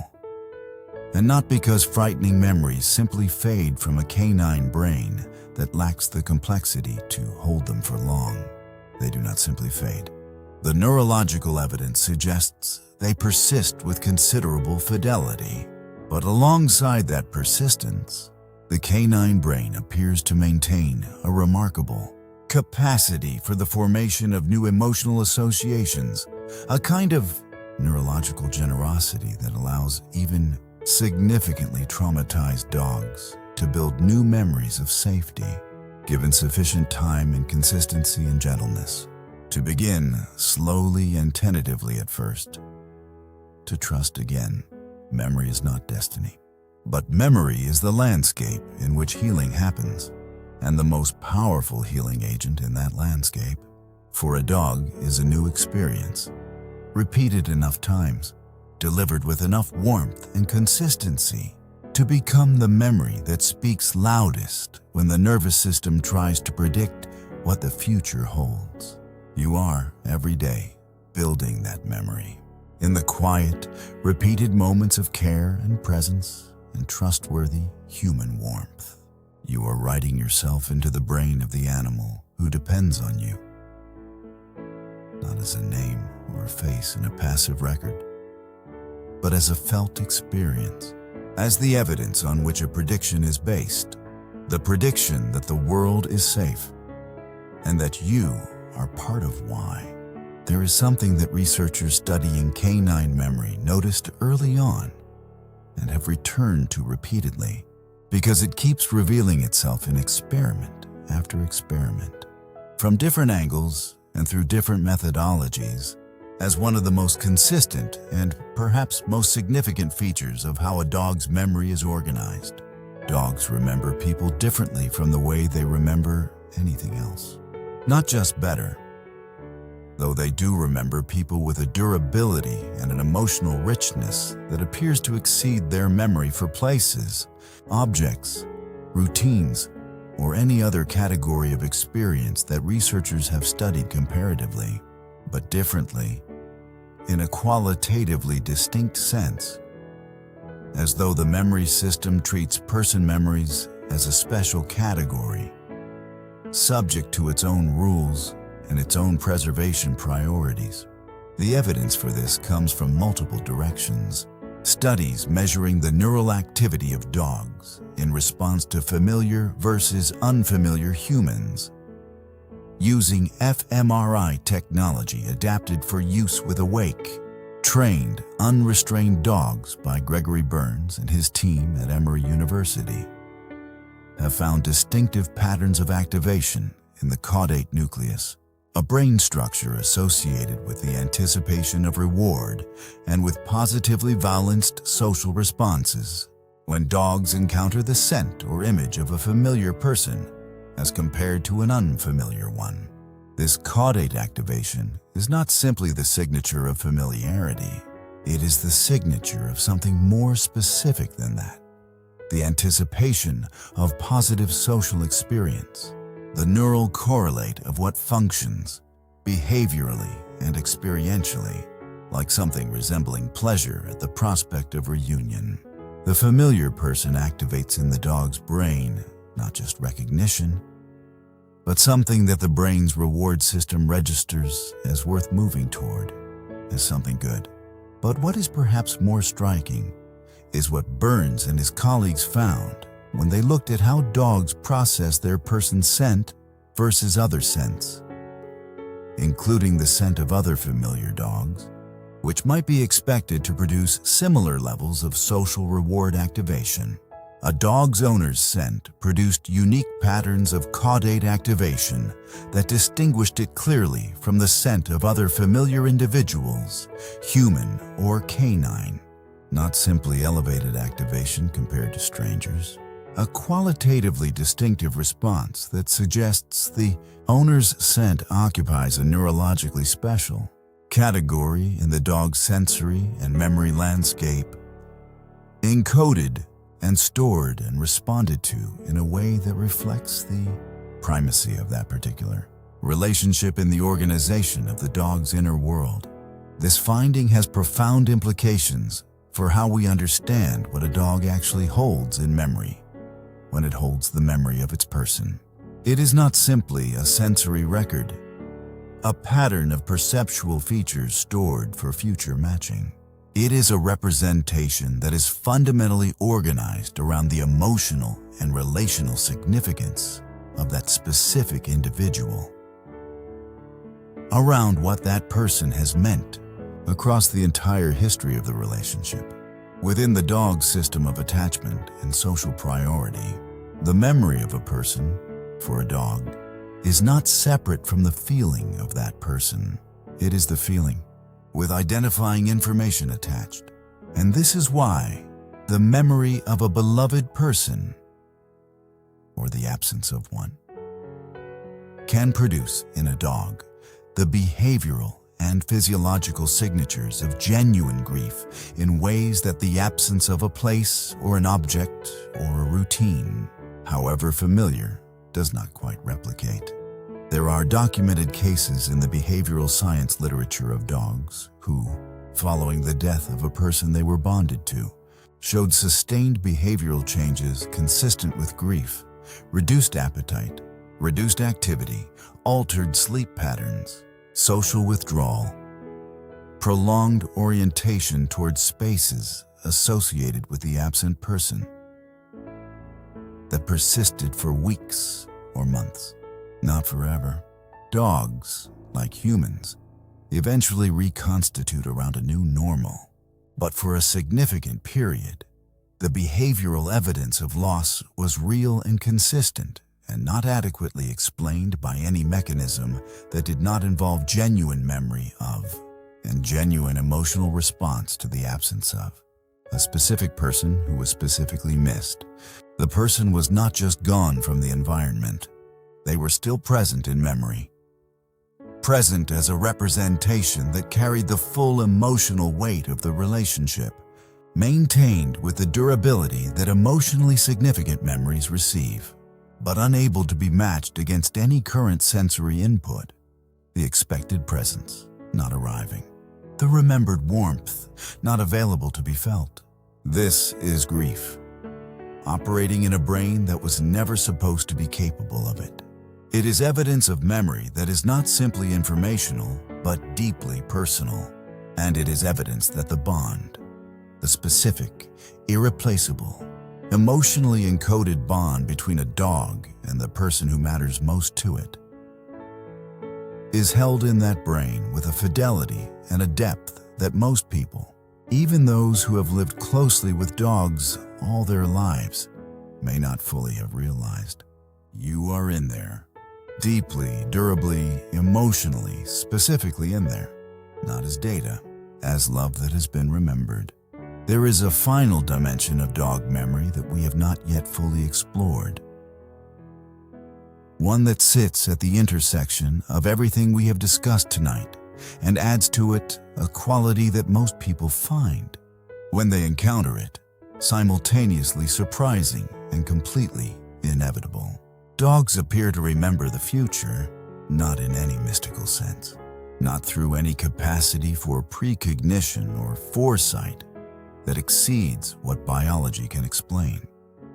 and not because frightening memories simply fade from a canine brain that lacks the complexity to hold them for long. They do not simply fade. The neurological evidence suggests they persist with considerable fidelity. But alongside that persistence, the canine brain appears to maintain a remarkable capacity for the formation of new emotional associations, a kind of neurological generosity that allows even significantly traumatized dogs to build new memories of safety, given sufficient time and consistency and gentleness. To begin slowly and tentatively at first. To trust again, memory is not destiny. But memory is the landscape in which healing happens, and the most powerful healing agent in that landscape, for a dog, is a new experience. Repeated enough times, delivered with enough warmth and consistency to become the memory that speaks loudest when the nervous system tries to predict what the future holds. You are, every day, building that memory. In the quiet, repeated moments of care and presence and trustworthy human warmth, you are writing yourself into the brain of the animal who depends on you. Not as a name or a face in a passive record, but as a felt experience, as the evidence on which a prediction is based, the prediction that the world is safe and that you are part of why. There is something that researchers studying canine memory noticed early on and have returned to repeatedly because it keeps revealing itself in experiment after experiment, from different angles and through different methodologies, as one of the most consistent and perhaps most significant features of how a dog's memory is organized. Dogs remember people differently from the way they remember anything else. Not just better, though they do remember people with a durability and an emotional richness that appears to exceed their memory for places, objects, routines, or any other category of experience that researchers have studied comparatively, but differently, in a qualitatively distinct sense, as though the memory system treats person memories as a special category, subject to its own rules and its own preservation priorities. The evidence for this comes from multiple directions. Studies measuring the neural activity of dogs in response to familiar versus unfamiliar humans, using fMRI technology adapted for use with awake, trained, unrestrained dogs by Gregory Burns and his team at Emory University, have found distinctive patterns of activation in the caudate nucleus, a brain structure associated with the anticipation of reward and with positively valenced social responses when dogs encounter the scent or image of a familiar person as compared to an unfamiliar one. This caudate activation is not simply the signature of familiarity. It is the signature of something more specific than that. The anticipation of positive social experience, the neural correlate of what functions, behaviorally and experientially, like something resembling pleasure at the prospect of reunion. The familiar person activates in the dog's brain not just recognition, but something that the brain's reward system registers as worth moving toward, as something good. But what is perhaps more striking is what Burns and his colleagues found when they looked at how dogs process their person's scent versus other scents, including the scent of other familiar dogs, which might be expected to produce similar levels of social reward activation. A dog's owner's scent produced unique patterns of caudate activation that distinguished it clearly from the scent of other familiar individuals, human or canine. Not simply elevated activation compared to strangers. A qualitatively distinctive response that suggests the owner's scent occupies a neurologically special category in the dog's sensory and memory landscape, encoded and stored and responded to in a way that reflects the primacy of that particular relationship in the organization of the dog's inner world. This finding has profound implications for how we understand what a dog actually holds in memory when it holds the memory of its person. It is not simply a sensory record, a pattern of perceptual features stored for future matching. It is a representation that is fundamentally organized around the emotional and relational significance of that specific individual, around what that person has meant across the entire history of the relationship. Within the dog's system of attachment and social priority, the memory of a person, for a dog, is not separate from the feeling of that person. It is the feeling, with identifying information attached. And this is why the memory of a beloved person, or the absence of one, can produce in a dog the behavioral and physiological signatures of genuine grief in ways that the absence of a place or an object or a routine, however familiar, does not quite replicate. There are documented cases in the behavioral science literature of dogs who, following the death of a person they were bonded to, showed sustained behavioral changes consistent with grief, reduced appetite, reduced activity, altered sleep patterns, social withdrawal, prolonged orientation towards spaces associated with the absent person that persisted for weeks or months, not forever. Dogs, like humans, eventually reconstitute around a new normal, but for a significant period, the behavioral evidence of loss was real and consistent, and not adequately explained by any mechanism that did not involve genuine memory of and genuine emotional response to the absence of a specific person who was specifically missed. The person was not just gone from the environment. They were still present in memory, present as a representation that carried the full emotional weight of the relationship, maintained with the durability that emotionally significant memories receive, but unable to be matched against any current sensory input. The expected presence not arriving, the remembered warmth not available to be felt. This is grief, operating in a brain that was never supposed to be capable of it. It is evidence of memory that is not simply informational, but deeply personal. And it is evidence that the bond, the specific, irreplaceable, emotionally encoded bond between a dog and the person who matters most to it, is held in that brain with a fidelity and a depth that most people, even those who have lived closely with dogs all their lives, may not fully have realized. You are in there, deeply, durably, emotionally, specifically in there, not as data, as love that has been remembered. There is a final dimension of dog memory that we have not yet fully explored. One that sits at the intersection of everything we have discussed tonight and adds to it a quality that most people find, when they encounter it, simultaneously surprising and completely inevitable. Dogs appear to remember the future, not in any mystical sense, not through any capacity for precognition or foresight that exceeds what biology can explain,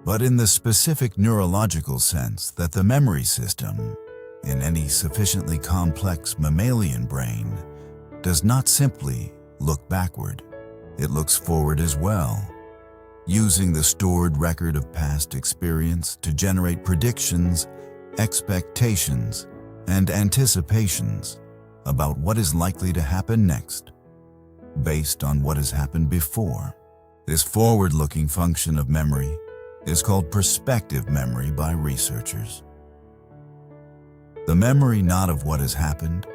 but in the specific neurological sense that the memory system, in any sufficiently complex mammalian brain, does not simply look backward. It looks forward as well, using the stored record of past experience to generate predictions, expectations, and anticipations about what is likely to happen next, based on what has happened before. This forward-looking function of memory is called prospective memory by researchers. The memory not of what has happened,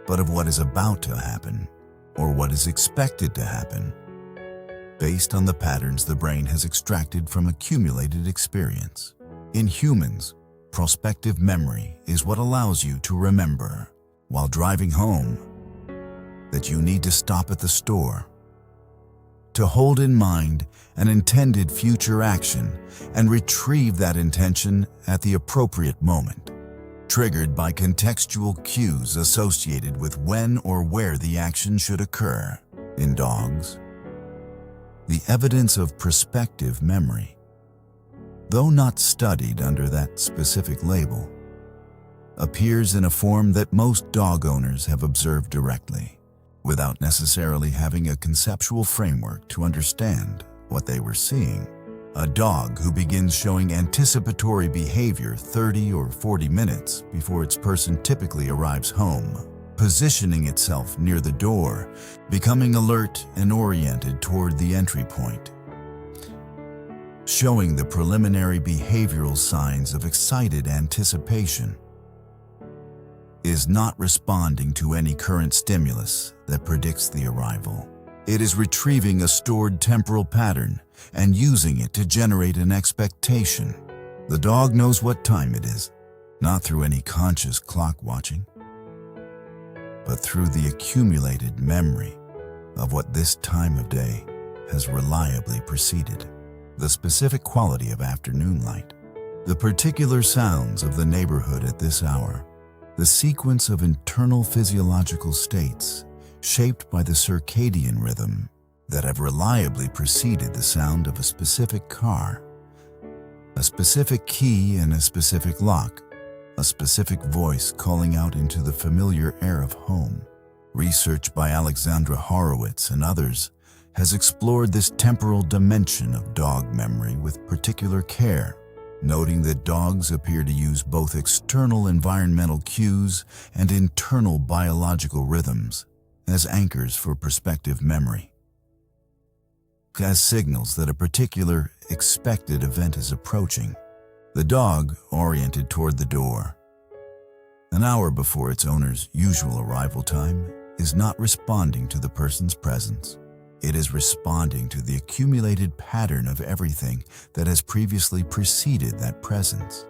but of what is about to happen, or what is expected to happen, based on the patterns the brain has extracted from accumulated experience. In humans, prospective memory is what allows you to remember, while driving home, that you need to stop at the store, to hold in mind an intended future action and retrieve that intention at the appropriate moment, triggered by contextual cues associated with when or where the action should occur. In dogs, the evidence of prospective memory, though not studied under that specific label, appears in a form that most dog owners have observed directly, without necessarily having a conceptual framework to understand what they were seeing. A dog who begins showing anticipatory behavior 30 or 40 minutes before its person typically arrives home positioning itself near the door, becoming alert and oriented toward the entry point, showing the preliminary behavioral signs of excited anticipation, is not responding to any current stimulus that predicts the arrival. It is retrieving a stored temporal pattern and using it to generate an expectation. The dog knows what time it is, not through any conscious clock watching, but through the accumulated memory of what this time of day has reliably preceded. The specific quality of afternoon light, the particular sounds of the neighborhood at this hour, the sequence of internal physiological states shaped by the circadian rhythm that have reliably preceded the sound of a specific car, a specific key and a specific lock, a specific voice calling out into the familiar air of home. Research by Alexandra Horowitz and others has explored this temporal dimension of dog memory with particular care, noting that dogs appear to use both external environmental cues and internal biological rhythms as anchors for prospective memory, as signals that a particular expected event is approaching. The dog, oriented toward the door, an hour before its owner's usual arrival time, is not responding to the person's presence. It is responding to the accumulated pattern of everything that has previously preceded that presence.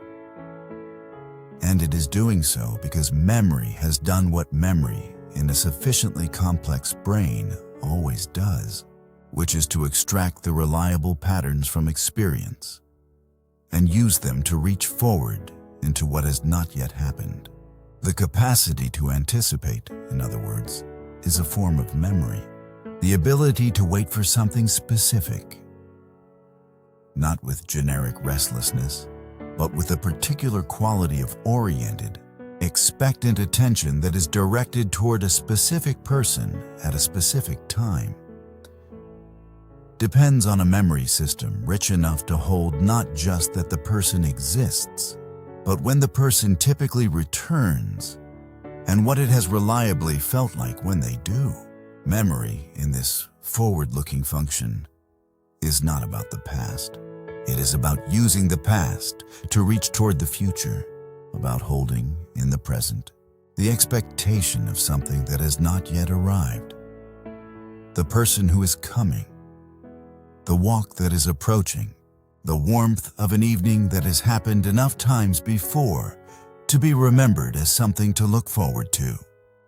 And it is doing so because memory has done what memory in a sufficiently complex brain always does, which is to extract the reliable patterns from experience and use them to reach forward into what has not yet happened. The capacity to anticipate, in other words, is a form of memory. The ability to wait for something specific, not with generic restlessness, but with a particular quality of oriented, expectant attention that is directed toward a specific person at a specific time, depends on a memory system rich enough to hold not just that the person exists, but when the person typically returns and what it has reliably felt like when they do. Memory, in this forward-looking function, is not about the past. It is about using the past to reach toward the future, about holding in the present the expectation of something that has not yet arrived, the person who is coming, the walk that is approaching, the warmth of an evening that has happened enough times before to be remembered as something to look forward to.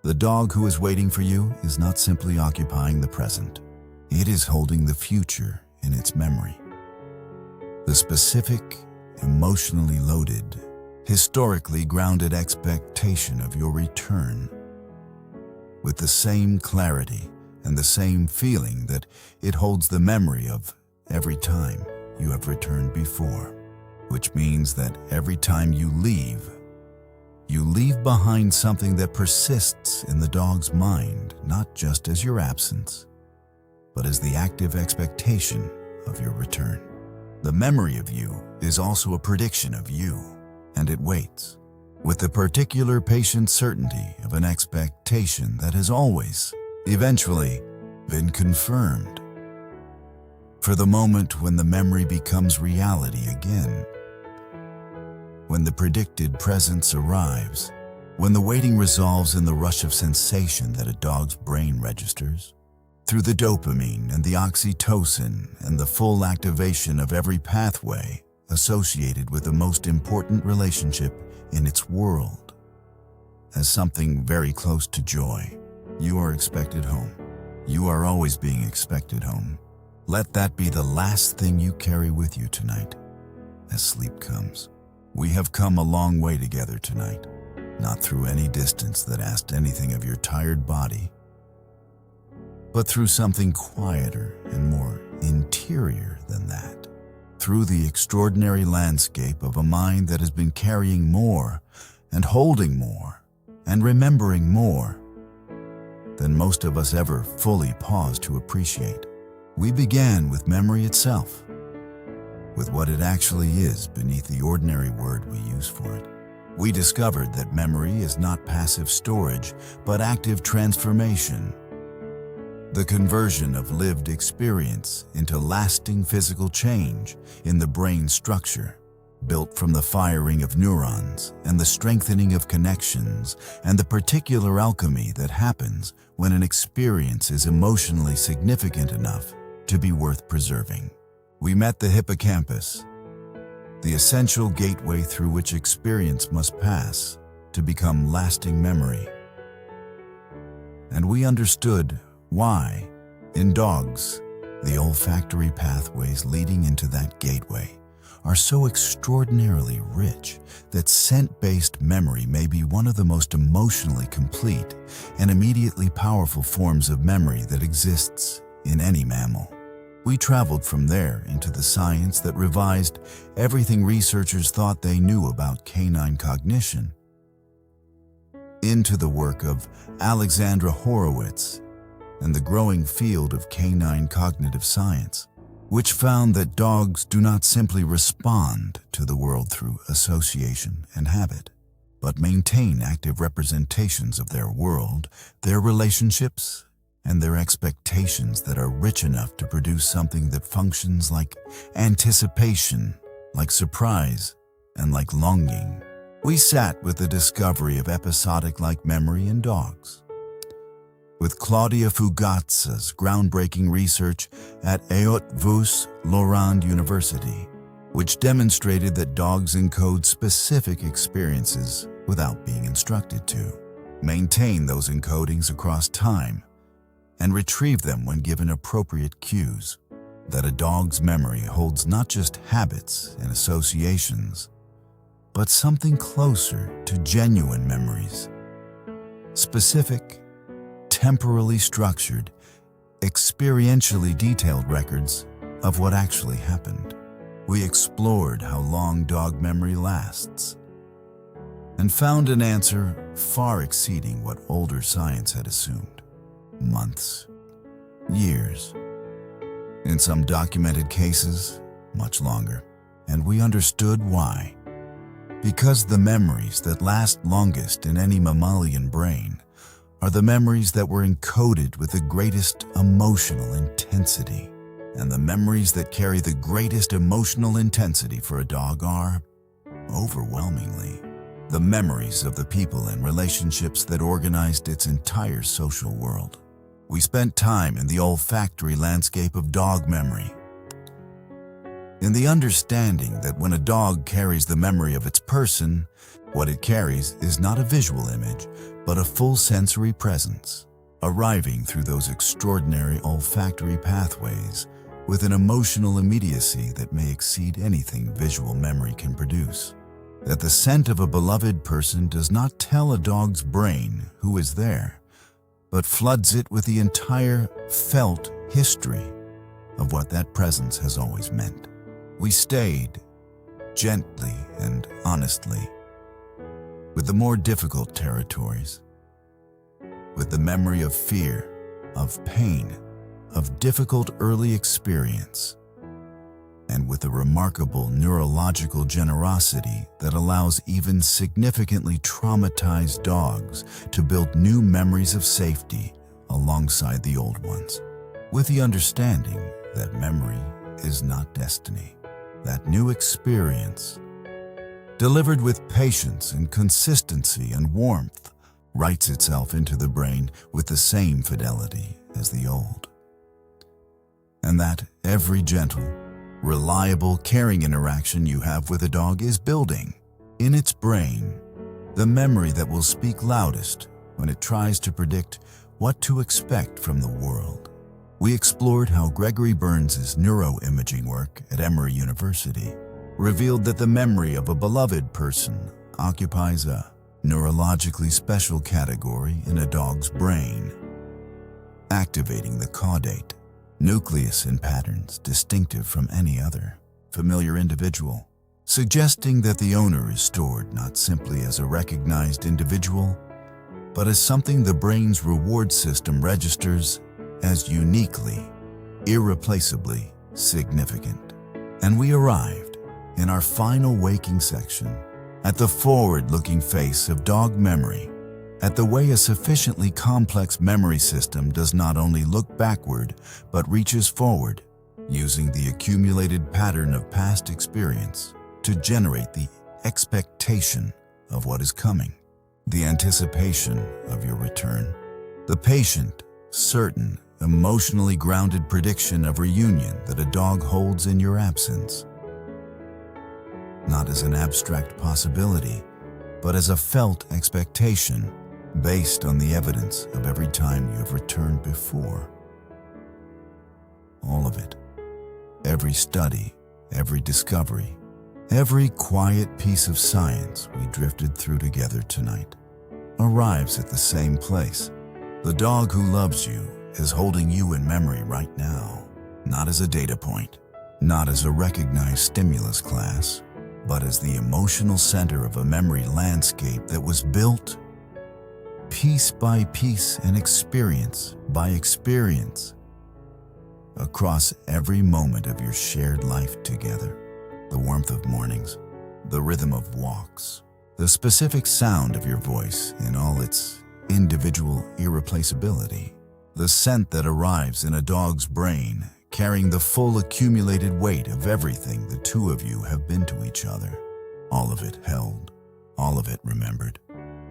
The dog who is waiting for you is not simply occupying the present. It is holding the future in its memory. The specific, emotionally loaded, historically grounded expectation of your return, with the same clarity and the same feeling that it holds the memory of every time you have returned before, which means that every time you leave behind something that persists in the dog's mind, not just as your absence, but as the active expectation of your return. The memory of you is also a prediction of you, and it waits, with the particular patient certainty of an expectation that has always, eventually, been confirmed. For the moment when the memory becomes reality again, when the predicted presence arrives, when the waiting resolves in the rush of sensation that a dog's brain registers, through the dopamine and the oxytocin and the full activation of every pathway associated with the most important relationship in its world, as something very close to joy, you are expected home. You are always being expected home. Let that be the last thing you carry with you tonight as sleep comes. We have come a long way together tonight, not through any distance that asked anything of your tired body, but through something quieter and more interior than that, through the extraordinary landscape of a mind that has been carrying more and holding more and remembering more than most of us ever fully pause to appreciate. We began with memory itself, with what it actually is beneath the ordinary word we use for it. We discovered that memory is not passive storage, but active transformation. The conversion of lived experience into lasting physical change in the brain structure, built from the firing of neurons and the strengthening of connections and the particular alchemy that happens when an experience is emotionally significant enough to be worth preserving. We met the hippocampus, the essential gateway through which experience must pass to become lasting memory. And we understood why, in dogs, the olfactory pathways leading into that gateway are so extraordinarily rich that scent-based memory may be one of the most emotionally complete and immediately powerful forms of memory that exists in any mammal. We traveled from there into the science that revised everything researchers thought they knew about canine cognition, into the work of Alexandra Horowitz and the growing field of canine cognitive science, which found that dogs do not simply respond to the world through association and habit, but maintain active representations of their world, their relationships, and their expectations that are rich enough to produce something that functions like anticipation, like surprise, and like longing. We sat with the discovery of episodic-like memory in dogs, with Claudia Fugazza's groundbreaking research at Haute-Vausse-Lorraine University, which demonstrated that dogs encode specific experiences without being instructed to, maintain those encodings across time, and retrieve them when given appropriate cues, that a dog's memory holds not just habits and associations, but something closer to genuine memories, specific, temporally structured, experientially detailed records of what actually happened. We explored how long dog memory lasts and found an answer far exceeding what older science had assumed. Months, years, in some documented cases, much longer. And we understood why. Because the memories that last longest in any mammalian brain are the memories that were encoded with the greatest emotional intensity. And the memories that carry the greatest emotional intensity for a dog are, overwhelmingly, the memories of the people and relationships that organized its entire social world. We spent time in the olfactory landscape of dog memory, in the understanding that when a dog carries the memory of its person, what it carries is not a visual image, but a full sensory presence, arriving through those extraordinary olfactory pathways with an emotional immediacy that may exceed anything visual memory can produce. That the scent of a beloved person does not tell a dog's brain who is there, but floods it with the entire felt history of what that presence has always meant. We stayed, gently and honestly, with the more difficult territories, with the memory of fear, of pain, of difficult early experience, and with a remarkable neurological generosity that allows even significantly traumatized dogs to build new memories of safety alongside the old ones, with the understanding that memory is not destiny. That new experience, delivered with patience and consistency and warmth, writes itself into the brain with the same fidelity as the old. And that every gentle, reliable, caring interaction you have with a dog is building, in its brain, the memory that will speak loudest when it tries to predict what to expect from the world. We explored how Gregory Burns's neuroimaging work at Emory University revealed that the memory of a beloved person occupies a neurologically special category in a dog's brain, activating the caudate nucleus in patterns distinctive from any other familiar individual, suggesting that the owner is stored not simply as a recognized individual, but as something the brain's reward system registers as uniquely, irreplaceably significant. And we arrived, in our final waking section, at the forward-looking face of dog memory, at the way a sufficiently complex memory system does not only look backward but reaches forward, using the accumulated pattern of past experience to generate the expectation of what is coming, the anticipation of your return, the patient, certain, emotionally grounded prediction of reunion that a dog holds in your absence. Not as an abstract possibility, but as a felt expectation based on the evidence of every time you have returned before. All of it. Every study, every discovery, every quiet piece of science we drifted through together tonight arrives at the same place. The dog who loves you is holding you in memory right now, not as a data point, not as a recognized stimulus class, but as the emotional center of a memory landscape that was built piece by piece and experience by experience across every moment of your shared life together. The warmth of mornings, the rhythm of walks, the specific sound of your voice in all its individual irreplaceability, the scent that arrives in a dog's brain, carrying the full accumulated weight of everything the two of you have been to each other. All of it held, all of it remembered,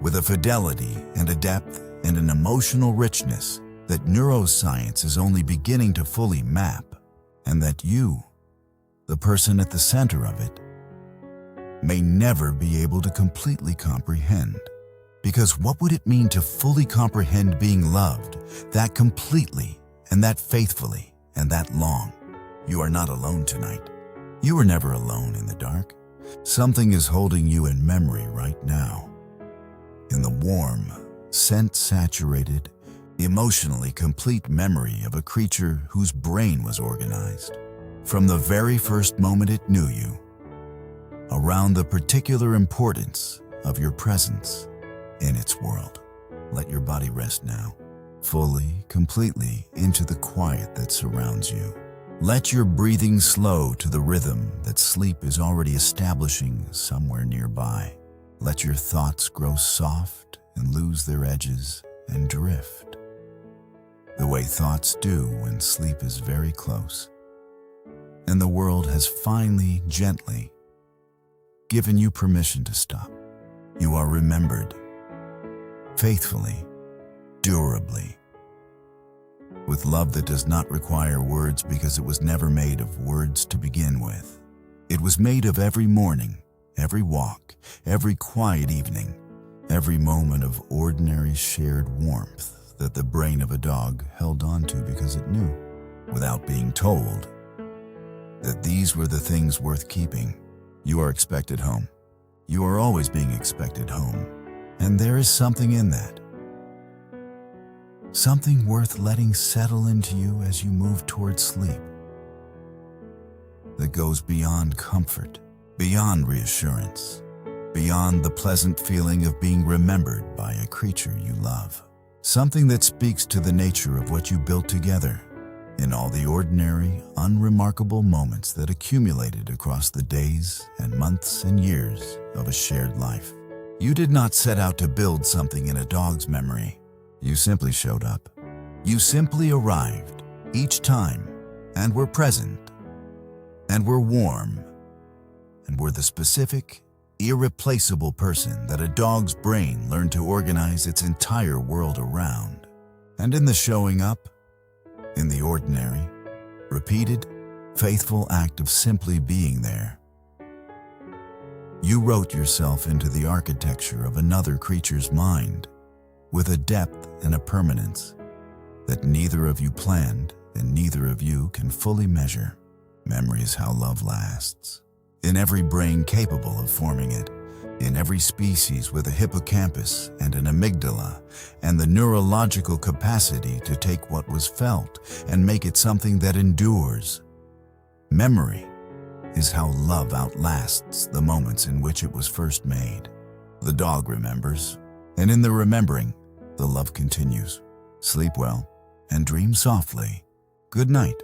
with a fidelity and a depth and an emotional richness that neuroscience is only beginning to fully map, and that you, the person at the center of it, may never be able to completely comprehend. Because what would it mean to fully comprehend being loved that completely and that faithfully and that long? You are not alone tonight. You were never alone in the dark. Something is holding you in memory right now. In the warm, scent-saturated, emotionally complete memory of a creature whose brain was organized from the very first moment it knew you, around the particular importance of your presence in its world. Let your body rest now, fully, completely into the quiet that surrounds you. Let your breathing slow to the rhythm that sleep is already establishing somewhere nearby. Let your thoughts grow soft and lose their edges and drift, the way thoughts do when sleep is very close, and the world has finally, gently given you permission to stop. You are remembered, faithfully, durably, with love that does not require words because it was never made of words to begin with. It was made of every morning, every walk, every quiet evening, every moment of ordinary shared warmth that the brain of a dog held on to because it knew, without being told, that these were the things worth keeping. You are expected home. You are always being expected home. And there is something in that. Something worth letting settle into you as you move towards sleep. That goes beyond comfort, beyond reassurance, beyond the pleasant feeling of being remembered by a creature you love. Something that speaks to the nature of what you built together in all the ordinary, unremarkable moments that accumulated across the days and months and years of a shared life. You did not set out to build something in a dog's memory. You simply showed up. You simply arrived each time and were present and were warm and were the specific, irreplaceable person that a dog's brain learned to organize its entire world around. And in the showing up, in the ordinary, repeated, faithful act of simply being there, you wrote yourself into the architecture of another creature's mind with a depth and a permanence that neither of you planned and neither of you can fully measure. Memory is how love lasts. In every brain capable of forming it, in every species with a hippocampus and an amygdala, and the neurological capacity to take what was felt and make it something that endures. Memory is how love outlasts the moments in which it was first made. The dog remembers, and in the remembering, the love continues. Sleep well and dream softly. Good night.